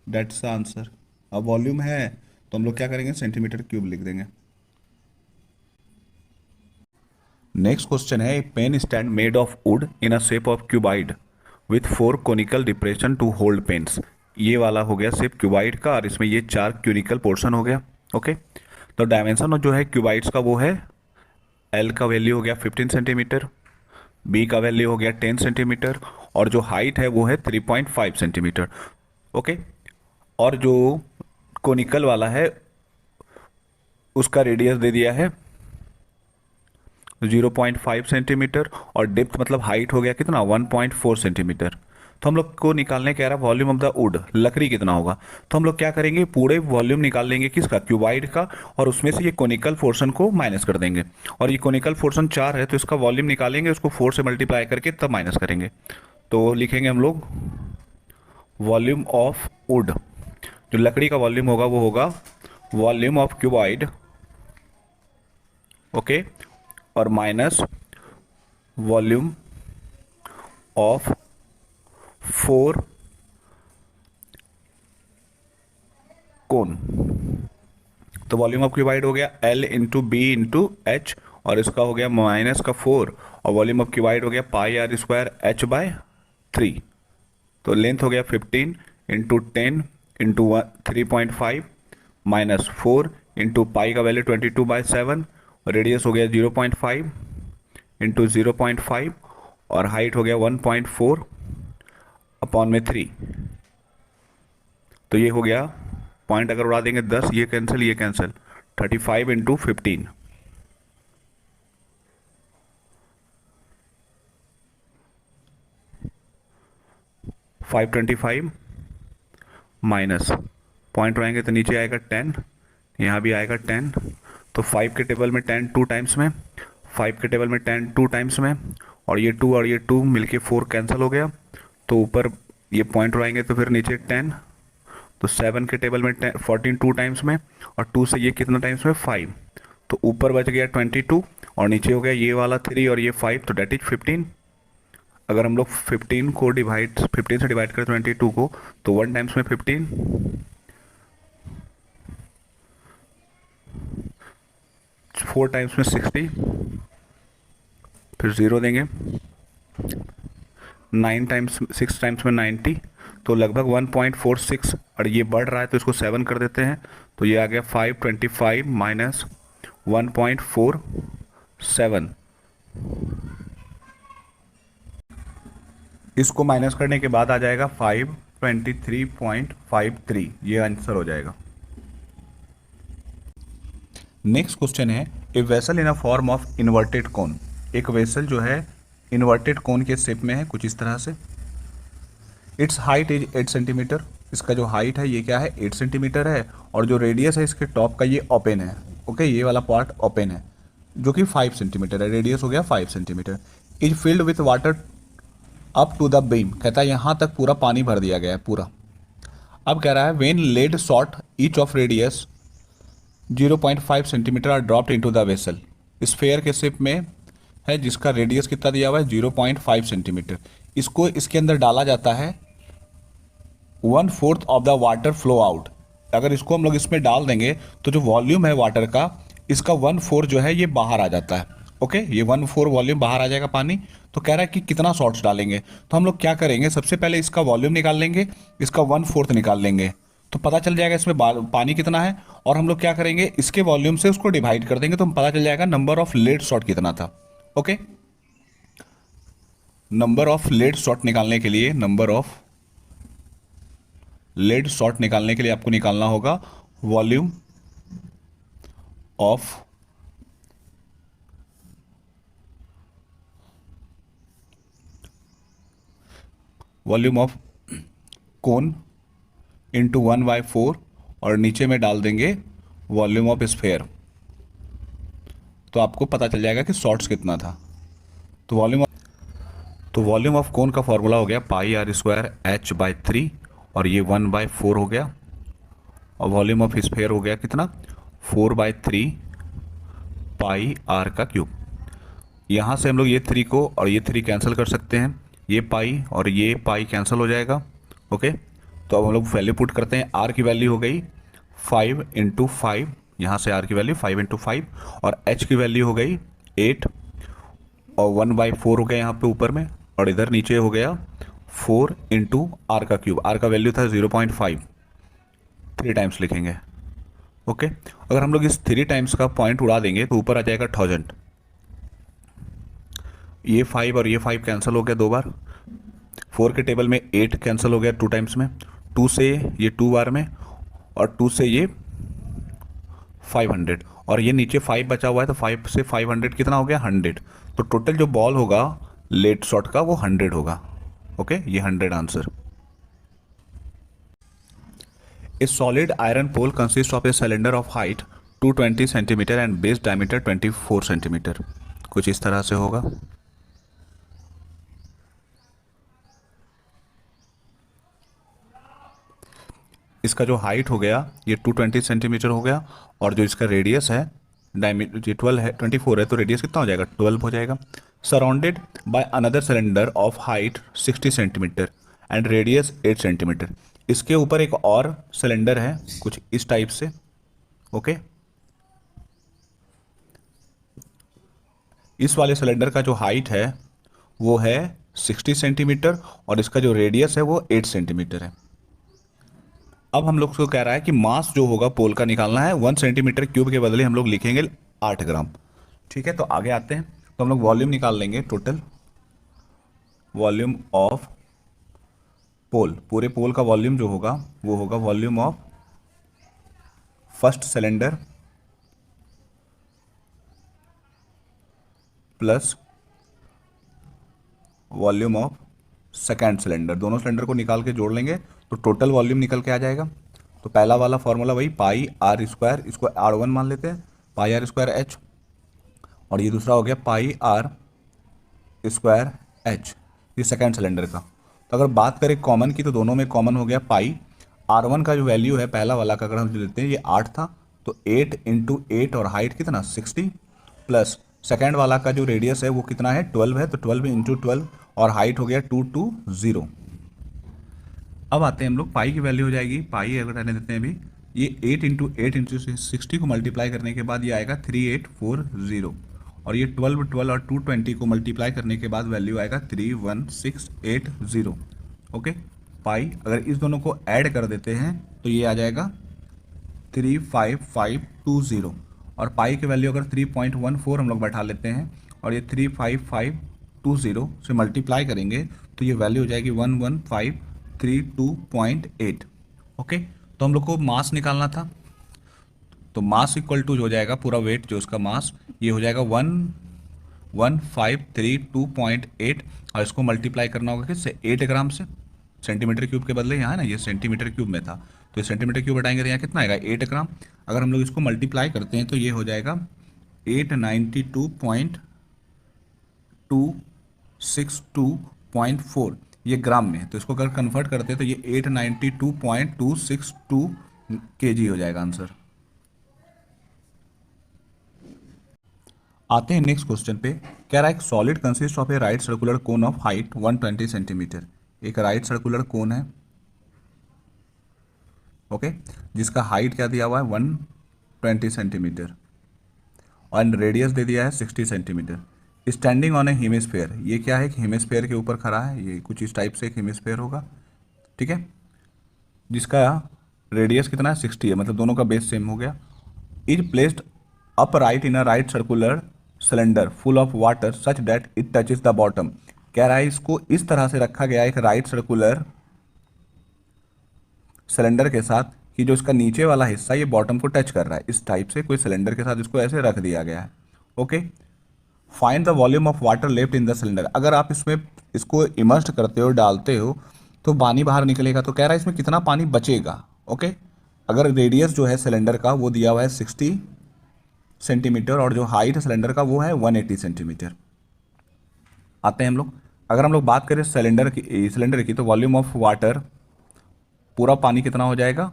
डेट्स द आंसर। अब वॉल्यूम है तो हम लोग क्या करेंगे सेंटीमीटर क्यूब लिख देंगे। नेक्स्ट क्वेश्चन है pen stand made of wood in a shape of cuboid with 4 conical depression to hold pens. ये वाला हो गया शेप क्यूबाइड का और इसमें ये 4 क्यूनिकल पोर्शन हो गया। ओके, तो डायमेंशन जो है क्यूबाइड्स का वो है एल का वैल्यू हो गया 15 सेंटीमीटर, बी का वैल्यू हो गया 10 सेंटीमीटर और जो हाइट है वो है 3.5 सेंटीमीटर। ओके, और जो कोनिकल वाला है उसका रेडियस दे दिया है 0.5 सेंटीमीटर और डेप्थ मतलब हाइट हो गया कितना 1.4 सेंटीमीटर। तो हम लोग को निकालने कह रहा है वॉल्यूम ऑफ द वुड, लकड़ी कितना होगा, तो हम लोग क्या करेंगे पूरे वॉल्यूम निकाल लेंगे किसका क्यूबाइड का और उसमें से ये कोनिकल पोर्शन को माइनस कर देंगे और ये कोनिकल पोर्शन 4 है तो इसका वॉल्यूम निकालेंगे, उसको 4 से मल्टीप्लाई करके तब माइनस करेंगे। तो लिखेंगे हम लोग वॉल्यूम ऑफ वुड, जो लकड़ी का वॉल्यूम होगा वो होगा वॉल्यूम ऑफ क्यूबाइड, ओके, और माइनस वॉल्यूम ऑफ 4 कोन। तो वॉल्यूम ऑफ क्यूबाइड हो गया L into B into h और इसका हो गया माइनस का 4 और वॉल्यूम ऑफ क्यूबाइड हो गया पाई आर स्क्वायर h/3। तो लेंथ हो गया 15 into 10 into 3.5 minus 4 into pi का वैल्यू 22/7 और रेडियस हो गया 0.5 इंटू 0.5 और हाइट हो गया 1.4 अपॉन में 3। तो ये हो गया पॉइंट अगर उड़ा देंगे 10, ये कैंसिल 35 इंटू 15, 525 माइनस पॉइंट उड़ाएंगे तो नीचे आएगा 10, यहाँ भी आएगा 10, तो 5 के टेबल में 10 2 टाइम्स में, 5 के टेबल में 10 2 टाइम्स में और ये 2 मिलके 4 कैंसिल हो गया, तो ऊपर ये पॉइंट उड़ाएंगे तो फिर नीचे 10, तो तो 7 के टेबल में 14 टू टाइम्स में, और 2 से ये कितना टाइम्स में 5, तो ऊपर बच गया 22 और नीचे हो गया ये वाला 3 और ये 5, तो डेट इज 15। अगर हम लोग 15 से डिवाइड करें 22 को, तो 1 टाइम्स में 15, 4 टाइम्स में 60, फिर 0 देंगे, 6 टाइम्स में 90, तो लगभग 1.46, और ये बढ़ रहा है तो इसको 7 कर देते हैं, तो ये आ गया 525 माइनस 1.47। इसको माइनस करने के बाद आ जाएगा 523.53, ये आंसर हो जाएगा। नेक्स्ट क्वेश्चन है, a vessel in a form of inverted कोन। एक वेसल जो है इन्वर्टेड कोन के शेप में है कुछ इस तरह से। It's height is 8 centimetre. इसका जो हाइट है ये क्या है, 8 सेंटीमीटर है, और जो रेडियस है इसके टॉप का ये ओपन है। ओके, ये वाला पार्ट ओपन है जो कि 5 सेंटीमीटर है, रेडियस हो गया 5 centimetre. Is filled with water up to the brim, कहता है यहाँ तक पूरा पानी भर दिया गया है पूरा। अब कह रहा है वेन लेड शॉर्ट each of radius 0.5 centimetre are dropped into the vessel. Sphere के शेप में है जिसका रेडियस कितना दिया हुआ है 0.5 सेंटीमीटर। इसको इसके अंदर डाला जाता है 1/4 of the water flow out. अगर इसको हम लोग इसमें डाल देंगे तो जो वॉल्यूम है वाटर का, इसका 1/4 जो है ये बाहर आ जाता है। ओके, ये 1/4 वॉल्यूम बाहर आ जाएगा पानी। तो कह रहा है कि कितना शॉट्स डालेंगे, तो हम लोग क्या करेंगे, सबसे पहले इसका वॉल्यूम निकाल लेंगे, इसका 1/4 निकाल लेंगे, तो पता चल जाएगा इसमें पानी कितना है। और हम लोग क्या करेंगे, इसके वॉल्यूम से उसको डिवाइड कर देंगे तो हम पता चल जाएगा नंबर ऑफ लेड शॉट कितना था। Okay, number of lead shot निकालने के लिए, आपको निकालना होगा वॉल्यूम ऑफ कोन इंटू 1/4, और नीचे में डाल देंगे वॉल्यूम ऑफ स्फेयर, तो आपको पता चल जाएगा कि शॉर्ट्स कितना था। तो वॉल्यूम ऑफ कोन का फॉर्मूला हो गया πr² h/3, और ये 1/4 हो गया, और वॉल्यूम ऑफ स्फेयर हो गया कितना 4/3 πr³। यहाँ से हम लोग ये 3 को और ये 3 कैंसिल कर सकते हैं, ये पाई और ये पाई कैंसिल हो जाएगा। ओके, तो अब हम लोग वैल्यू पुट करते हैं। आर की वैल्यू हो गई 5 × 5, यहाँ से आर की वैल्यू 5 × 5, और एच की वैल्यू हो गई 8, और 1/4 हो गया यहाँ पे ऊपर में, और इधर नीचे हो गया 4 × r³। आर का वैल्यू था 0.5, 3 टाइम्स लिखेंगे। ओके, अगर हम लोग इस 3 टाइम्स का पॉइंट उड़ा देंगे तो ऊपर आ जाएगा 1000। ये 5 और ये 5 कैंसिल हो गया 2 बार, 4 के टेबल में 8 कैंसिल हो गया 2 टाइम्स में, 2 से ये 2 बार में, और 2 से ये 500, और ये नीचे 5 बचा हुआ है, तो 5 से 500 कितना हो गया 100। तो टोटल जो बॉल होगा लेट शॉट का वो 100 होगा। ओके, ये 100 answer. A solid iron pole consist of a cylinder of height 220 centimetre and base diameter 24 centimetre. कुछ इस तरह से होगा। इसका जो हाइट हो गया ये 220 सेंटीमीटर हो गया, और जो इसका रेडियस है डायमीटर 12 है, 24 है, तो रेडियस कितना हो जाएगा 12 हो जाएगा। Surrounded by another cylinder of height 60 centimetre and radius 8 centimetre. इसके ऊपर एक और सिलेंडर है कुछ इस टाइप से। ओके, इस वाले सिलेंडर का जो हाइट है वो है 60 सेंटीमीटर, और इसका जो रेडियस है वो 8 सेंटीमीटर है। अब हम लोग को कह रहा है कि मास जो होगा पोल का निकालना है, 1 सेंटीमीटर क्यूब के बदले हम लोग लिखेंगे 8 ग्राम। ठीक है, तो आगे आते हैं। तो हम लोग वॉल्यूम निकाल लेंगे, टोटल वॉल्यूम ऑफ पोल, पूरे पोल का वॉल्यूम जो होगा वो होगा volume of first cylinder plus volume of second cylinder. दोनों सिलेंडर को निकाल के जोड़ लेंगे तो टोटल वॉल्यूम निकल के आ जाएगा। तो पहला वाला फॉर्मूला वही πr², इसको r1 मान लेते हैं, πr²h, और ये दूसरा हो गया πr²h, ये सेकेंड सिलेंडर का। तो अगर बात करें कॉमन की तो दोनों में कॉमन हो गया पाई, R1 का जो वैल्यू है पहला वाला का अगर हम लेते हैं ये 8 था, तो 8 इंटू 8 और हाइट कितना 60, प्लस सेकेंड वाला का जो रेडियस है वो कितना है 12 है, तो 12 इंटू 12 और हाइट हो गया 220। अब आते हैं हम लोग पाई की वैल्यू हो जाएगी, पाई अगर रहने देते हैं अभी, ये 8 इंटू 60 को मल्टीप्लाई करने के बाद ये आएगा 3840, और ये 12 12 और 220 को मल्टीप्लाई करने के बाद वैल्यू आएगा 31680। ओके, पाई अगर इस दोनों को ऐड कर देते हैं तो ये आ जाएगा 35520, और पाई की वैल्यू अगर 3.14 हम लोग बैठा लेते हैं और ये 35520 से मल्टीप्लाई करेंगे तो ये वैल्यू हो जाएगी 11532.8। ओके, तो हम लोग को मास निकालना था, तो मास इक्वल टू हो जाएगा पूरा वेट जो उसका मास, ये हो जाएगा 11532.8, और इसको मल्टीप्लाई करना होगा किससे 8 ग्राम से, सेंटीमीटर क्यूब के बदले यहाँ है ना ये सेंटीमीटर क्यूब में था, तो ये सेंटीमीटर क्यूब हटाएंगे तो यहाँ कितना आएगा 8 ग्राम। अगर हम लोग इसको मल्टीप्लाई करते हैं तो ये हो जाएगा 892.262.4, ये ग्राम में, तो इसको अगर कन्वर्ट करते हैं तो ये 892.262 kg हो जाएगा आंसर। आते हैं नेक्स्ट क्वेश्चन पे, कह रहा है एक solid consist of A right circular cone of height 120 centimetre. एक राइट सर्कुलर कोन है, ओके, जिसका हाइट क्या दिया हुआ है 120 सेंटीमीटर और रेडियस दे दिया है 60 centimetre, standing on A hemisphere. ये क्या है कि हेमिस्फेयर के ऊपर खड़ा है, ये कुछ इस टाइप से एक हेमिस्फेयर होगा, ठीक है, जिसका रेडियस कितना है 60 है, मतलब दोनों का बेस सेम हो गया। Is placed up right in a right circular cylinder full of water such that it touches the bottom. कह रहा है इसको इस तरह से रखा गया एक राइट सर्कुलर सिलेंडर के साथ कि जो इसका नीचे वाला हिस्सा ये बॉटम को टच कर रहा है, इस टाइप से कोई सिलेंडर के साथ इसको ऐसे रख दिया गया है। Okay, find the volume of water left in the cylinder. अगर आप इसमें इसको इमर्स्ड करते हो, डालते हो, तो पानी बाहर निकलेगा, तो कह रहा है इसमें कितना पानी बचेगा। ओके, अगर रेडियस जो है सिलेंडर का वो दिया हुआ है 60 सेंटीमीटर और जो हाइट है सिलेंडर का वो है 180 सेंटीमीटर। आते हैं हम लोग, अगर हम लोग बात करें सिलेंडर की तो वॉल्यूम ऑफ वाटर पूरा पानी कितना हो जाएगा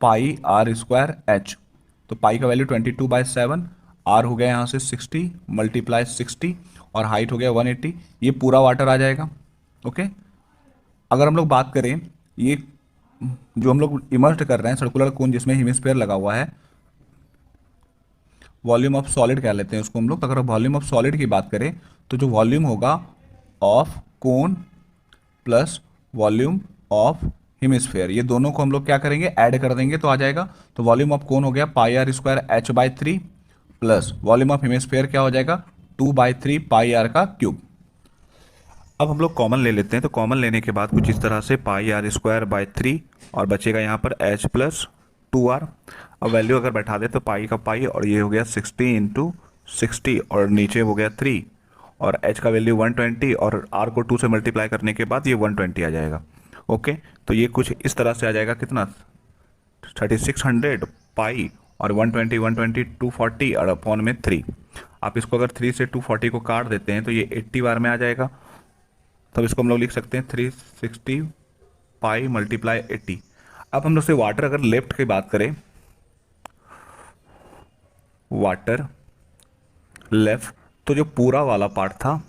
पाई आर स्क्वायर एच, तो पाई का वैल्यू 22/7, आर हो गया यहाँ से 60 मल्टीप्लाई 60 और हाइट हो गया 180, ये पूरा वाटर आ जाएगा। ओके, अगर हम लोग बात करें ये जो हम लोग इमर्स्ड कर रहे हैं सर्कुलर कोन जिसमें हेमिस्फीयर लगा हुआ है, वॉल्यूम ऑफ सॉलिड कह लेते हैं उसको हम लोग, तो अगर वॉल्यूम ऑफ सॉलिड की बात करें तो जो वॉल्यूम होगा of cone plus volume of hemisphere, ये दोनों को हम लोग क्या करेंगे ऐड कर देंगे तो आ जाएगा, तो वॉल्यूम ऑफ कोन हो गया pi are square h/3 plus volume of hemisphere क्या हो जाएगा 2/3 पाई आर का क्यूब। अब हम लोग कॉमन ले लेते हैं, तो कॉमन लेने के बाद कुछ इस तरह से पाई आर स्क्वायर बाय 3 और बचेगा यहाँ पर h प्लस 2r। अब वैल्यू अगर बैठा दे तो पाई का पाई और ये हो गया 60 इंटू 60 और नीचे हो गया 3 और h का वैल्यू 120 और r को 2 से मल्टीप्लाई करने के बाद ये 120 आ जाएगा। ओके, तो ये कुछ इस तरह से आ जाएगा कितना 3600 पाई और 120 120 240 और अपॉन में 3। आप इसको अगर 3 से 240 को काट देते हैं तो ये 80 बार में आ जाएगा, तब इसको हम लोग लिख सकते हैं 360 पाई मल्टीप्लाई 80। अब हम लोग से वाटर अगर लेफ्ट की बात करें, वाटर लेफ्ट, तो जो पूरा वाला पार्ट था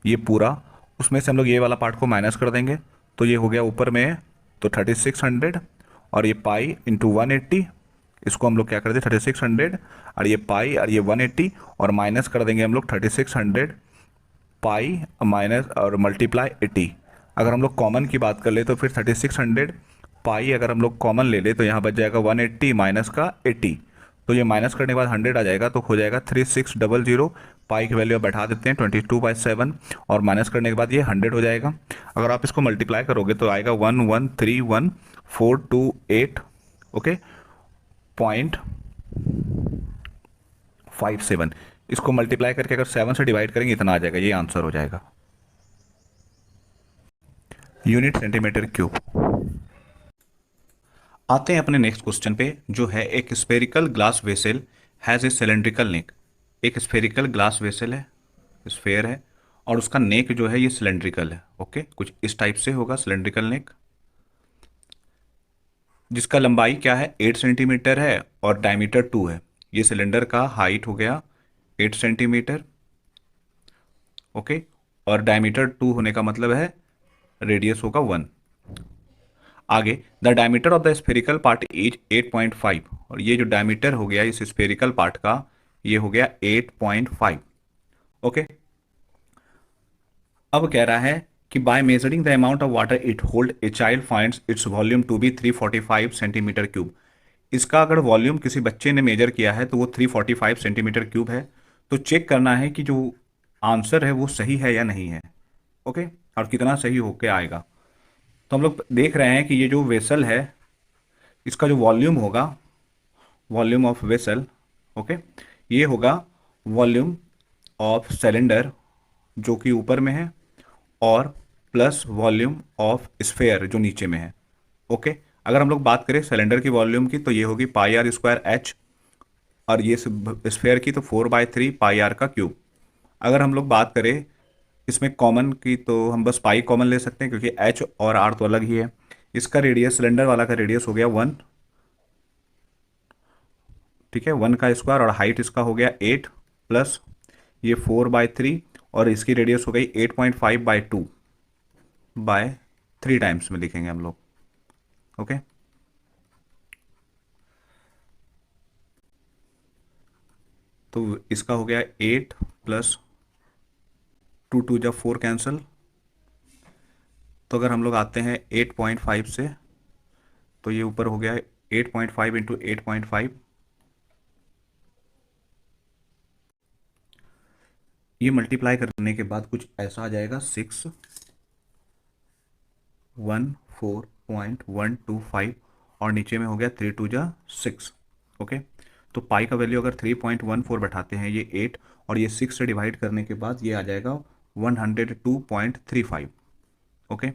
ये पूरा, उसमें से हम लोग ये वाला पार्ट को माइनस कर देंगे तो ये हो गया ऊपर में तो 3600 और ये पाई इंटू 180, इसको हम लोग क्या कर दें 3600 और ये पाई और ये 180 और माइनस कर देंगे हम लोग 3600 पाई माइनस और मल्टीप्लाई 80। अगर हम लोग कॉमन की बात कर ले तो फिर 3600 पाई अगर हम लोग कॉमन ले ले तो यहाँ बच जाएगा 180 माइनस का 80, तो ये माइनस करने के बाद 100 आ जाएगा तो हो जाएगा 3600। पाई की वैल्यू बैठा देते हैं 22/7 और माइनस करने के बाद ये 100 हो जाएगा। अगर आप इसको मल्टीप्लाई करोगे तो आएगा 1131428 ओके 0.57। इसको मल्टीप्लाई करके अगर 7 से डिवाइड करेंगे इतना आ जाएगा, ये आंसर हो जाएगा। Unit centimetre cube. आते हैं अपने नेक्स्ट क्वेश्चन पे, जो है एक spherical glass vessel has a cylindrical neck. एक स्फेरिकल ग्लास वेसल है, स्फेयर है, और उसका नेक जो है ये सिलेंड्रिकल है। ओके, कुछ इस टाइप से होगा सिलेंड्रिकल नेक। जिसका लंबाई क्या है 8 सेंटीमीटर है और डायमीटर 2 है। ये सिलेंडर का हाइट हो गया 8 सेंटीमीटर। ओके, और डायमीटर 2 होने का मतलब है रेडियस होगा 1। आगे, the diameter of the spherical part is 8.5, और ये जो डायमीटर हो गया इस स्फेरिकल पार्ट का, ये हो गया 8.5। ओके, अब कह रहा है कि by measuring the amount of water it hold a child finds its volume to be 345 centimetre cube. इसका अगर वॉल्यूम किसी बच्चे ने मेजर किया है तो वो 345 सेंटीमीटर क्यूब है। तो चेक करना है कि जो आंसर है वो सही है या नहीं है। ओके, और कितना सही होके आएगा। तो हम लोग देख रहे हैं कि ये जो वेसल है इसका जो वॉल्यूम होगा, वॉल्यूम ऑफ वेसल, ओके, ये होगा वॉल्यूम ऑफ सिलेंडर जो कि ऊपर में है, और प्लस वॉल्यूम ऑफ स्फेयर जो नीचे में है। ओके, अगर हम लोग बात करें सिलेंडर की वॉल्यूम की तो ये होगी पाई आर स्क्वायर एच, और ये स्फेयर की तो 4/3 पाई आर का क्यूब। अगर हम लोग बात करें इसमें कॉमन की तो हम बस पाई कॉमन ले सकते हैं क्योंकि एच और आर तो अलग ही है। इसका रेडियस, सिलेंडर वाला का रेडियस हो गया 1, ठीक है, 1 का स्क्वायर, और हाइट इसका हो गया 8 प्लस ये 4/3, और इसकी रेडियस हो गई 8.5/2 बाय 3 टाइम्स में लिखेंगे हम लोग। ओके, तो इसका हो गया 8 प्लस 2 2 जब 4 कैंसिल। तो अगर हम लोग आते हैं 8.5 से तो ये ऊपर हो गया 8.5 इंटू 8.5, ये मल्टीप्लाई करने के बाद कुछ ऐसा आ जाएगा 614.125, और नीचे में हो गया 3 2 जा 6। ओके, तो पाई का वैल्यू अगर 3.14 बैठाते हैं, ये 8 और ये 6 से डिवाइड करने के बाद ये आ जाएगा 102.35। ओके,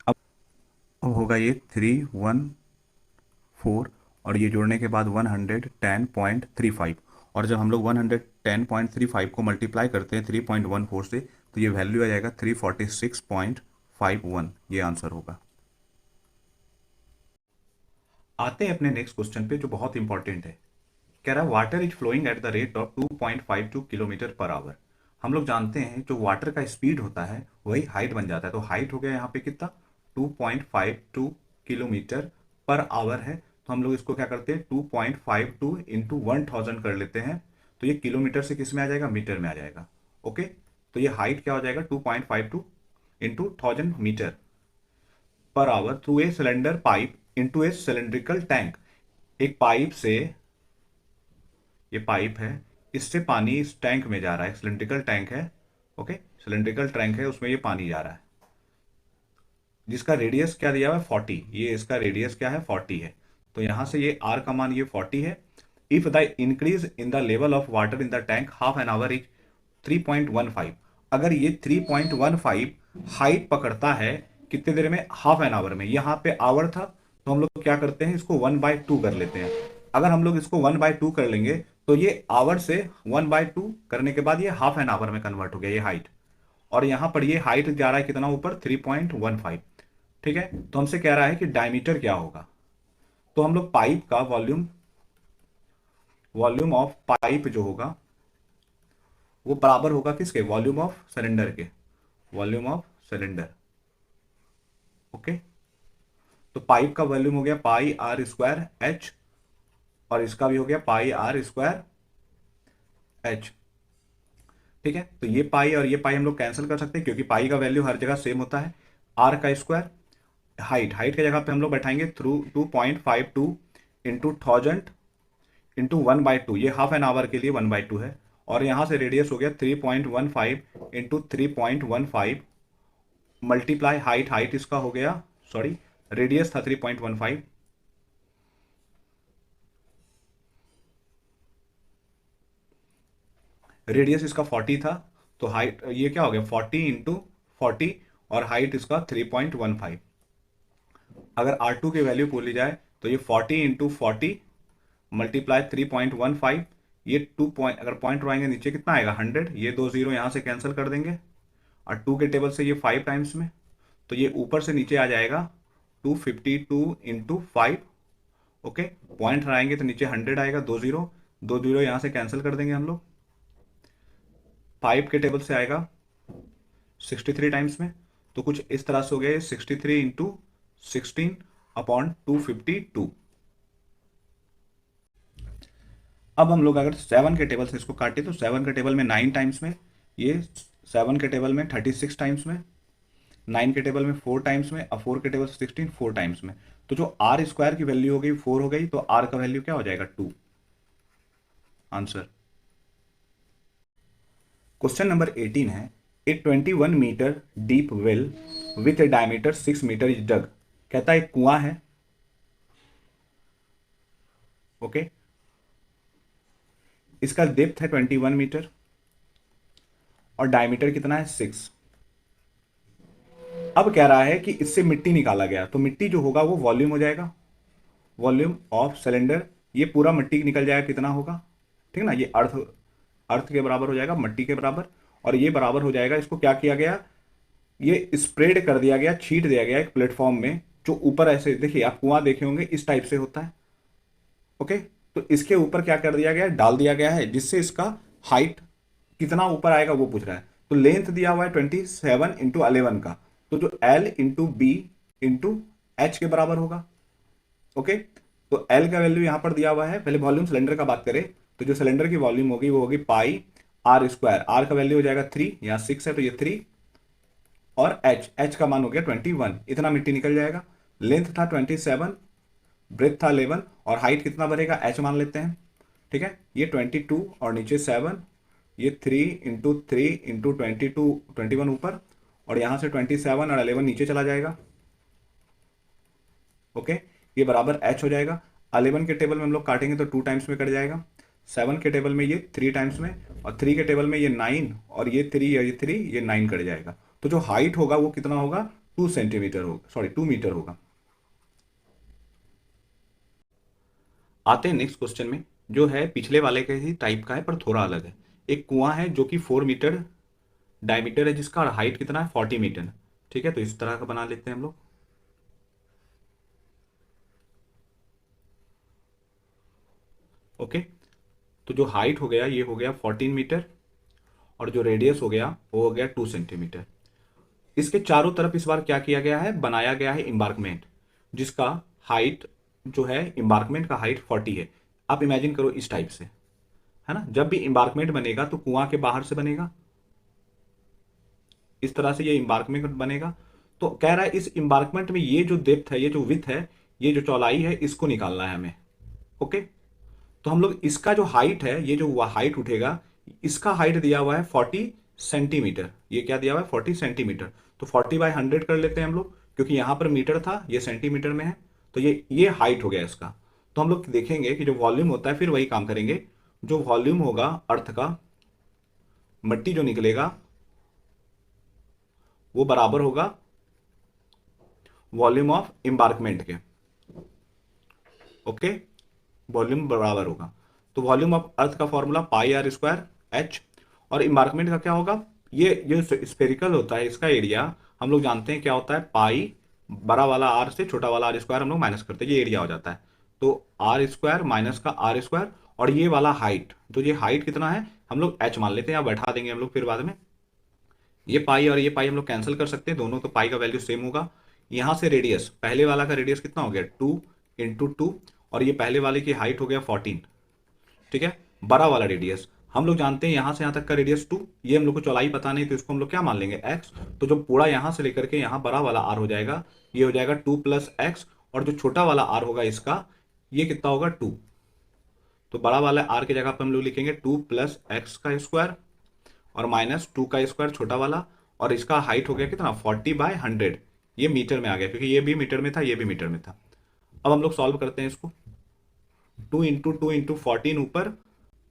अब होगा ये 314, और ये जोड़ने के बाद 110.35, और जब हम लोग 110.35 को मल्टीप्लाई करते हैं 3.14 से तो ये वैल्यू आ जाएगा 346.51। ये आंसर होगा। आते हैं अपने नेक्स्ट क्वेश्चन पे जो बहुत इंपॉर्टेंट है। कह रहा है water is flowing at the rate of 2.52 kilometre per hour. हम लोग जानते हैं जो वाटर का स्पीड होता है वही हाइट बन जाता है। तो हाइट हो गया यहाँ पे कितना, 2.52 किलोमीटर पर आवर है। तो हम लोग इसको क्या करते हैं, 2.52 इंटू 1000 कर लेते हैं। तो ये किलोमीटर से किस में आ जाएगा, मीटर में आ जाएगा। ओके, तो ये हाइट क्या हो जाएगा, 2.52 into 1000 metre per hour through a cylinder pipe into a cylindrical tank. एक पाइप से, ये पाइप है, इससे पानी इस टैंक में जा रहा है, सिलेंड्रिकल टैंक है। ओके, सिलेंड्रिकल टैंक है, उसमें ये पानी जा रहा है जिसका रेडियस क्या दिया हुआ है 40। ये इसका रेडियस क्या है 40 है। तो यहां से ये आर का मान ये 40 है। If the increase in the level of water in the tank half an hour is 3.15। अगर ये 3.15 हाइट पकड़ता है कितने देर में, हाफ एन आवर में। यहाँ पे आवर था तो हम लोग क्या करते हैं, इसको 1/2 कर लेते हैं। अगर हम लोग इसको 1/2 कर लेंगे तो ये आवर से 1/2 करने के बाद ये हाफ एन आवर में कन्वर्ट हो गया ये हाइट। और यहां पर ये हाइट जा रहा है कितना ऊपर, 3.15। ठीक है, तो हमसे कह रहा है कि डायमीटर क्या होगा। तो हम लोग पाइप का वॉल्यूम, वॉल्यूम ऑफ पाइप जो होगा वो बराबर होगा किसके, वॉल्यूम ऑफ सिलेंडर के, वॉल्यूम ऑफ सिलेंडर। ओके, तो पाइप का वॉल्यूम हो गया पाई आर स्क्वायर एच, और इसका भी हो गया पाई आर स्क्वायर एच। ठीक है, तो ये पाई और ये पाई हम लोग कैंसिल कर सकते हैं क्योंकि पाई का वैल्यू हर जगह सेम होता है। आर का स्क्वायर, हाइट, हाइट की जगह पे हम लोग बैठाएंगे थ्रू 2.52 इंटू 1000 इंटू 1/2, ये हाफ एन आवर के लिए 1/2 है। और यहां से रेडियस हो गया 3.15 इंटू 3.15 मल्टीप्लाई हाइट, हाइट इसका हो गया, सॉरी रेडियस था 3.15, रेडियस इसका 40 था। तो हाइट ये क्या हो गया 40 इंटू 40, और हाइट इसका 3.15। अगर R2 की वैल्यू बोली जाए तो ये 40 इंटू 40 मल्टीप्लाई 3.15, ये 2 पॉइंट, अगर पॉइंट रहेंगे नीचे कितना आएगा 100, ये 2 जीरो यहाँ से कैंसिल कर देंगे, और 2 के टेबल से ये 5 टाइम्स में, तो ये ऊपर से नीचे आ जाएगा 252 इंटू 5। ओके, पॉइंट हटाएंगे तो नीचे 100 आएगा, 2 जीरो यहां से कैंसिल कर देंगे हम लोग। 5 के टेबल से आएगा 63 टाइम्स में, तो कुछ इस तरह से हो गया 63 इंटू 16/252। अब हम लोग अगर 7 के टेबल से इसको काटे तो 7 के टेबल में 9 टाइम्स में, ये 7 के टेबल में 36 टाइम्स में, 9 के टेबल में 4 टाइम्स में, और 4 के टेबल से 16 4 टाइम्स में। तो जो आर स्क्वायर की वैल्यू हो गई 4 हो गई, तो आर का वैल्यू क्या हो जाएगा 2। आंसर। क्वेश्चन नंबर 18 है, a 21 metre deep well with a diameter 6 metre is dug. कहता है एक कुआं है, ओके, इसका डेप्थ है 21 मीटर और डायमीटर कितना है 6। अब कह रहा है कि इससे मिट्टी निकाला गया, तो मिट्टी जो होगा वो वॉल्यूम हो जाएगा, वॉल्यूम ऑफ सिलेंडर। ये पूरा मिट्टी निकल जाएगा, कितना होगा, ठीक है ना, ये अर्थ अर्थ के बराबर हो जाएगा, मिट्टी के बराबर। और ये बराबर हो जाएगा, इसको क्या किया गया, ये स्प्रेड कर दिया गया, छीट दिया गया एक प्लेटफॉर्म में, जो ऊपर ऐसे, देखिए आप कुआं देखे होंगे इस टाइप से होता है, ओके। तो इसके ऊपर क्या कर दिया गया है, डाल दिया गया है, जिससे इसका हाइट कितना ऊपर आएगा वो पूछ रहा है। तो लेंथ दिया हुआ है 27 इंटू 11 का, तो जो L into B into H के बराबर होगा, ओके। तो L का वैल्यू यहां पर दिया हुआ है। पहले वॉल्यूम सिलेंडर का बात करें तो जो सिलेंडर की वॉल्यूम होगी वो होगी पाई आर स्क्वायर, आर का वैल्यू हो जाएगा 3, यहाँ 6 है तो ये 3, और एच का मान हो गया 21, इतना मिट्टी निकल जाएगा। लेंथ था 27, ब्रेथ था 11, और हाइट कितना बनेगा एच मान लेते हैं, ठीक है। ये 22 और नीचे 7, ये 3 इंटू 3 इंटू 21 ऊपर, और यहां से 27 और 11 नीचे चला जाएगा, ओके। ये बराबर एच हो जाएगा। 11 के टेबल में हम लोग काटेंगे तो 2 टाइम्स में कट जाएगा, 7 के टेबल में ये 3 टाइम्स में, और 3 के टेबल में ये 9, और ये 3 या ये 3 ये 9 कट जाएगा। तो जो हाइट होगा वो कितना होगा, 2 सेंटीमीटर होगा, सॉरी 2 मीटर होगा। आते हैं नेक्स्ट क्वेश्चन में, जो है पिछले वाले के ही टाइप का है पर थोड़ा अलग है। एक कुआं है जो कि 4 मीटर डायमीटर है, जिसका हाइट कितना है 40 मीटर, ठीक है। तो इस तरह का बना लेते हैं हम लोग, ओके। तो जो हाइट हो गया ये हो गया 14 मीटर, और जो रेडियस हो गया वो हो गया 2 सेंटीमीटर। इसके चारों तरफ इस बार क्या किया गया है, बनाया गया है एम्बार्कमेंट, जिसका हाइट जो है, एम्बार्कमेंट का हाइट 40 है। आप इमेजिन करो इस टाइप से, है ना, जब भी एम्बार्कमेंट बनेगा तो कुआं के बाहर से बनेगा, इस तरह से ये एम्बार्कमेंट बनेगा। तो कह रहा है इस एम्बार्कमेंट में ये जो डेप्थ है, ये जो विड्थ है, ये जो चौड़ाई है, इसको निकालना है हमें, ओके। तो हम लोग इसका जो हाइट है, ये जो हाइट उठेगा, इसका हाइट दिया हुआ है 40 सेंटीमीटर, ये क्या दिया हुआ है 40 सेंटीमीटर। तो 40/100 कर लेते हैं हम लोग, क्योंकि यहां पर मीटर था, ये सेंटीमीटर में है, तो ये हाइट हो गया इसका। तो हम लोग देखेंगे कि जो वॉल्यूम होता है, फिर वही काम करेंगे। जो वॉल्यूम होगा अर्थ का, मिट्टी जो निकलेगा वो बराबर होगा वॉल्यूम ऑफ एम्बार्कमेंट के, ओके, वॉल्यूम बराबर होगा। तो वॉल्यूम ऑफ अर्थ का formula pi are square H, और एम्बार्कमेंट का क्या होगा, ये जो स्फेरिकल होता है इसका एरिया हम लोग जानते हैं क्या होता है, पाई बड़ा वाला आर से छोटा वाला आर स्क्वायर हम लोग माइनस करते हैं, ये एरिया हो जाता है। तो आर स्क्वायर माइनस का आर स्क्वायर, और ये वाला हाइट, तो ये हाइट कितना है हम लोग एच मान लेते हैं, या बैठा देंगे हम लोग फिर बाद में। ये पाई और ये पाई हम लोग कैंसिल कर सकते हैं, दोनों, तो पाई का वैल्यू सेम होगा। यहां से रेडियस, पहले वाला का रेडियस कितना हो गया 2 इंटू 2, और ये पहले वाले की हाइट हो गया 14, ठीक है। बड़ा वाला रेडियस हम लोग जानते हैं, यहां से यहां तक का रेडियस 2, ये हम लोग को चौड़ाई पता नहीं, तो इसको हम लोग क्या मान लेंगे x। तो जो पूरा यहां से लेकर के यहां बड़ा वाला r हो जाएगा, ये हो जाएगा 2 + x, और जो छोटा वाला r होगा इसका, ये कितना होगा 2। तो बड़ा वाला r की जगह पर हम लोग लिखेंगे 2 + x का स्क्वायर, और -2 का स्क्वायर छोटा वाला, और इसका हाइट हो गया कितना 40/100, ये मीटर में आ गया, क्योंकि ये भी मीटर में था, ये भी मीटर में था। अब हम लोग सॉल्व करते हैं इसको, 2 × 2 × 14 ऊपर,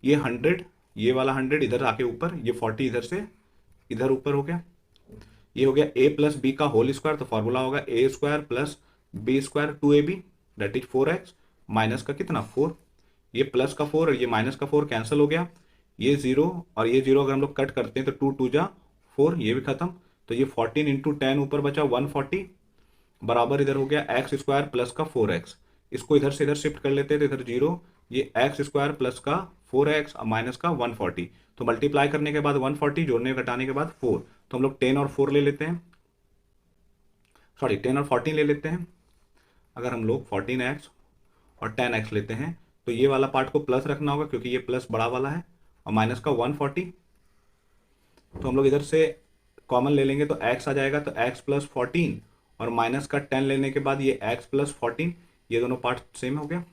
ये 100, ये वाला 100 इधर आके ऊपर, ये 40 इधर से इधर ऊपर हो गया, ये हो गया a + b का होल स्क्वायर। तो फॉर्मूला होगा a² + b² 2ab, that is 4x, minus का कितना 4, ये प्लस का 4 और ये माइनस का 4 कैंसिल हो गया, ये 0 और ये 0 अगर हम लोग कट करते हैं तो 2 × 2 = 4, ये भी खत्म। तो ये 14 × 10 ऊपर बचा 140, बराबर इधर हो गया एक्स स्क्वायर प्लस का 4x। इसको इधर से इधर शिफ्ट कर लेते हैं तो इधर जीरो, ये एक्स स्क्वायर प्लस का 4x माइनस का 140। तो मल्टीप्लाई करने के बाद 140, जोड़ने घटाने के बाद 4, तो हम लोग 10 और 4 ले लेते हैं, सॉरी 10 और 14 ले लेते हैं। अगर हम लोग 14x और 10x लेते हैं तो ये वाला पार्ट को प्लस रखना होगा क्योंकि ये प्लस बड़ा वाला है, और माइनस का 140। तो हम लोग इधर से कॉमन ले लेंगे तो x आ जाएगा, तो x प्लस 14 और माइनस का 10 लेने के बाद ये x प्लस 14, ये दोनों पार्ट सेम हो गया।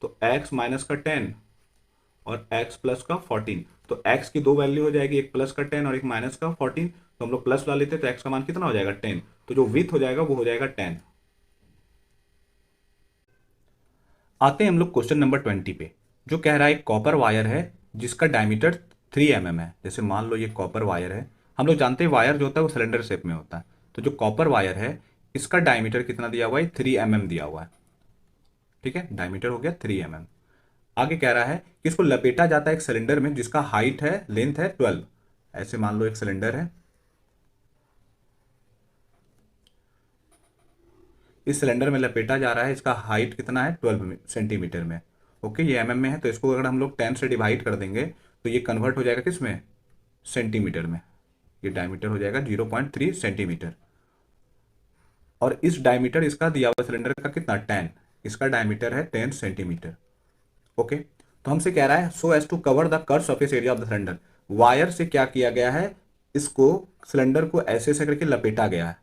तो x माइनस का 10 और x प्लस का 14, तो x की दो वैल्यू हो जाएगी, एक प्लस का 10 और एक माइनस का 14। तो हम लोग प्लस ला लेते हैं तो x का मान कितना हो जाएगा 10, तो जो विथ हो जाएगा वो हो जाएगा 10। आते हैं हम लोग क्वेश्चन नंबर 20 पे, जो कह रहा है एक कॉपर वायर है जिसका डायमीटर 3 mm है। जैसे मान लो ये कॉपर वायर है, हम लोग जानते हैं वायर जो होता है वो सिलेंडर शेप में होता है, तो जो कॉपर वायर है इसका डायमीटर कितना दिया हुआ है, 3 mm दिया हुआ है। ठीक है, डायमीटर हो गया 3 mm। आगे कह रहा है कि इसको लपेटा जाता है एक सिलेंडर में जिसका हाइट है, लेंथ है 12। ऐसे मान लो एक सिलेंडर है, इस सिलेंडर में लपेटा जा रहा है, इसका हाइट कितना है 12 सेंटीमीटर में। ओके, ये mm में है, तो इसको अगर हम लोग 10 से डिवाइड कर देंगे तो ये कन्वर्ट हो जाएगा किस में, सेंटीमीटर में। ये डायमीटर हो जाएगा 0.3 सेंटीमीटर। और इस डायमीटर इसका दिया हुआ सिलेंडर का कितना 10, इसका डायमीटर है 10 सेंटीमीटर। ओके, तो हमसे कह रहा है so as to cover the curve surface area of the cylinder. Wire से क्या किया गया है, इसको सिलेंडर को ऐसे ऐसे करके लपेटा गया है,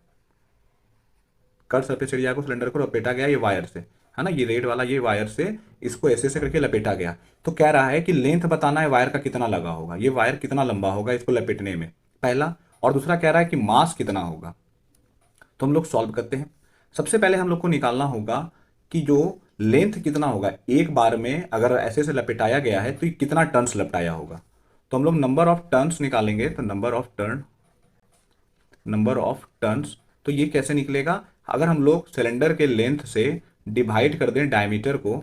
कर्व सरफेस एरिया को सिलेंडर को लपेटा गया ये वायर से, है ना, ये रेड वाला ये वायर से इसको ऐसे ऐसे करके लपेटा गया। तो कह रहा है कि लेंथ बताना है वायर का कितना लगा होगा, ये वायर कितना लंबा होगा इसको लपेटने में, पहला। और दूसरा कह रहा है कि मास कितना होगा। तो हम लोग सॉल्व करते हैं। सबसे पहले हम लोग को निकालना होगा कि जो लेंथ कितना होगा, एक बार में अगर ऐसे से लपेटाया गया है तो ये कितना टर्न्स लपेटाया होगा। तो हम लोग नंबर ऑफ टर्न्स निकालेंगे, तो नंबर ऑफ टर्न्स, तो ये कैसे निकलेगा, अगर हम लोग सिलेंडर के लेंथ से डिवाइड कर दें डायमीटर को,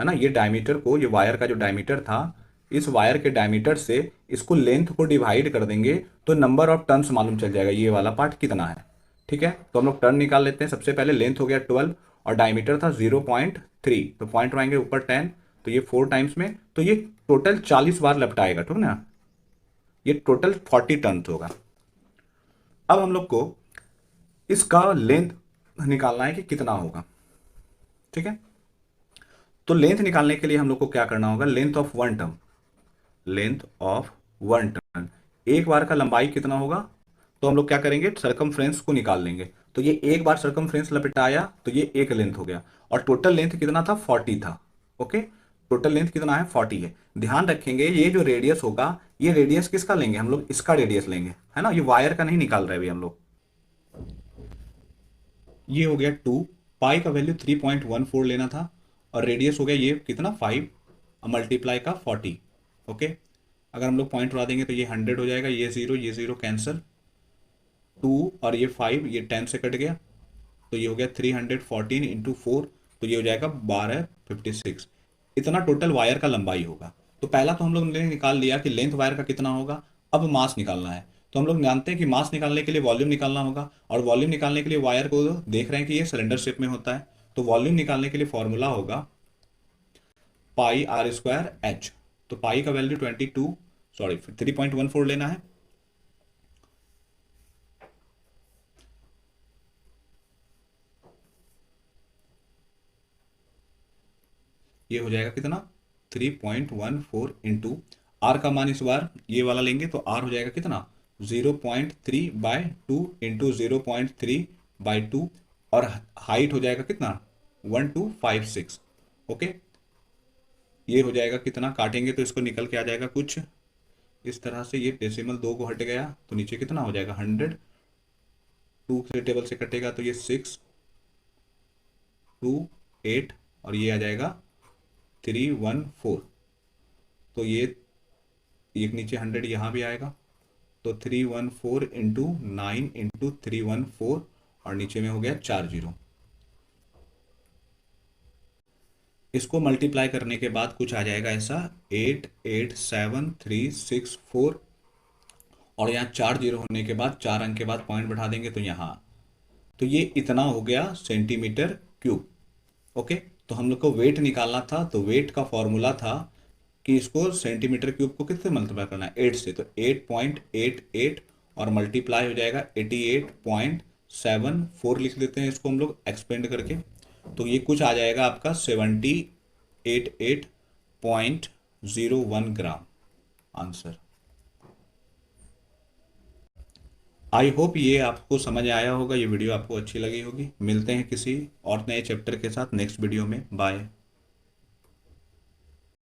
है ना, ये डायमीटर को, ये वायर का जो डायमीटर था, इस वायर के डायमीटर से इसको लेंथ को डिवाइड कर देंगे तो नंबर ऑफ टर्न्स मालूम चल जाएगा ये वाला पार्ट कितना है। ठीक है, तो हम लोग टर्न निकाल लेते हैं। सबसे पहले लेंथ हो गया 12 और डायमीटर था 0.3, तो पॉइंट आएंगे ऊपर 10, तो ये 4 टाइम्स में, तो ये टोटल 40 बार लपटाएगा, ठीक ना, ये टोटल 40 टर्न होगा। अब हम लोग को इसका लेंथ निकालना है कि कितना होगा। ठीक है, तो लेंथ निकालने के लिए हम लोग को क्या करना होगा, length of one term, length of one turn, एक बार का लंबाई कितना होगा, तो हम लोग क्या करेंगे, सरकमफ्रेंस को निकाल लेंगे। तो ये एक बार सरकमफ्रेंस लपेटाया तो ये एक लेंथ हो गया, और टोटल लेंथ कितना था 40 था। ओके, टोटल लेंथ कितना है 40 है। ध्यान रखेंगे ये जो रेडियस होगा, ये रेडियस किसका लेंगे हम लोग, इसका रेडियस लेंगे, है ना, ये वायर का नहीं निकाल रहे अभी हम लोग। ये हो गया 2, पाई का वैल्यू 3.14 लेना था, और रेडियस हो गया ये कितना 5, मल्टीप्लाई का 40। ओके, अगर हम लोग पॉइंट उड़ा देंगे तो ये 100 हो जाएगा, ये जीरो कैंसिल, 2 और ये 5, ये 10 से कट गया, तो ये हो गया 314 इंटू 4, तो ये हो जाएगा 1256। इतना टोटल वायर का लंबाई होगा। तो पहला तो हम लोग ने निकाल लिया कि लेंथ वायर का कितना होगा। अब मास निकालना है, तो हम लोग जानते हैं कि मास निकालने के लिए वॉल्यूम निकालना होगा, और वॉल्यूम निकालने के लिए वायर को देख रहे हैं कि ये सिलेंडर शेप में होता है, तो वॉल्यूम निकालने के लिए फॉर्मूला होगा पाई आर स्क्वायर एच। तो पाई का वैल्यू 3.14 लेना है, ये हो जाएगा कितना 3.14 इंटू आर का मान इस बार ये वाला लेंगे तो आर हो जाएगा कितना 0.3/2 इंटू 0.3/2, और हाइट हो जाएगा कितना 1256। ओके, ये हो जाएगा कितना, काटेंगे तो इसको निकल के आ जाएगा कुछ इस तरह से, ये डेसिमल 2 को हट गया तो नीचे कितना हो जाएगा 100, 2 से टेबल से कटेगा तो ये 6, 2, 8, और ये आ जाएगा 314। तो ये एक नीचे 100 यहाँ भी आएगा, तो 314 इंटू 9 इंटू 314, और नीचे में हो गया 40। इसको मल्टीप्लाई करने के बाद कुछ आ जाएगा ऐसा 887364, और यहाँ 4 जीरो होने के बाद 4 अंक के बाद पॉइंट बैठा देंगे तो यहाँ तो ये इतना हो गया सेंटीमीटर क्यूब। ओके, तो हम लोग को वेट निकालना था, तो वेट का फॉर्मूला था कि इसको सेंटीमीटर क्यूब को किससे मल्टीप्लाई करना है, 8 से। तो 8.88 और मल्टीप्लाई हो जाएगा 88.74, लिख देते हैं इसको हम लोग एक्सपेंड करके। तो ये कुछ आ जाएगा आपका 7088.01 ग्राम आंसर। आई होप ये आपको समझ आया होगा, ये वीडियो आपको अच्छी लगी होगी। मिलते हैं किसी और नए चैप्टर के साथ नेक्स्ट वीडियो में। बाय।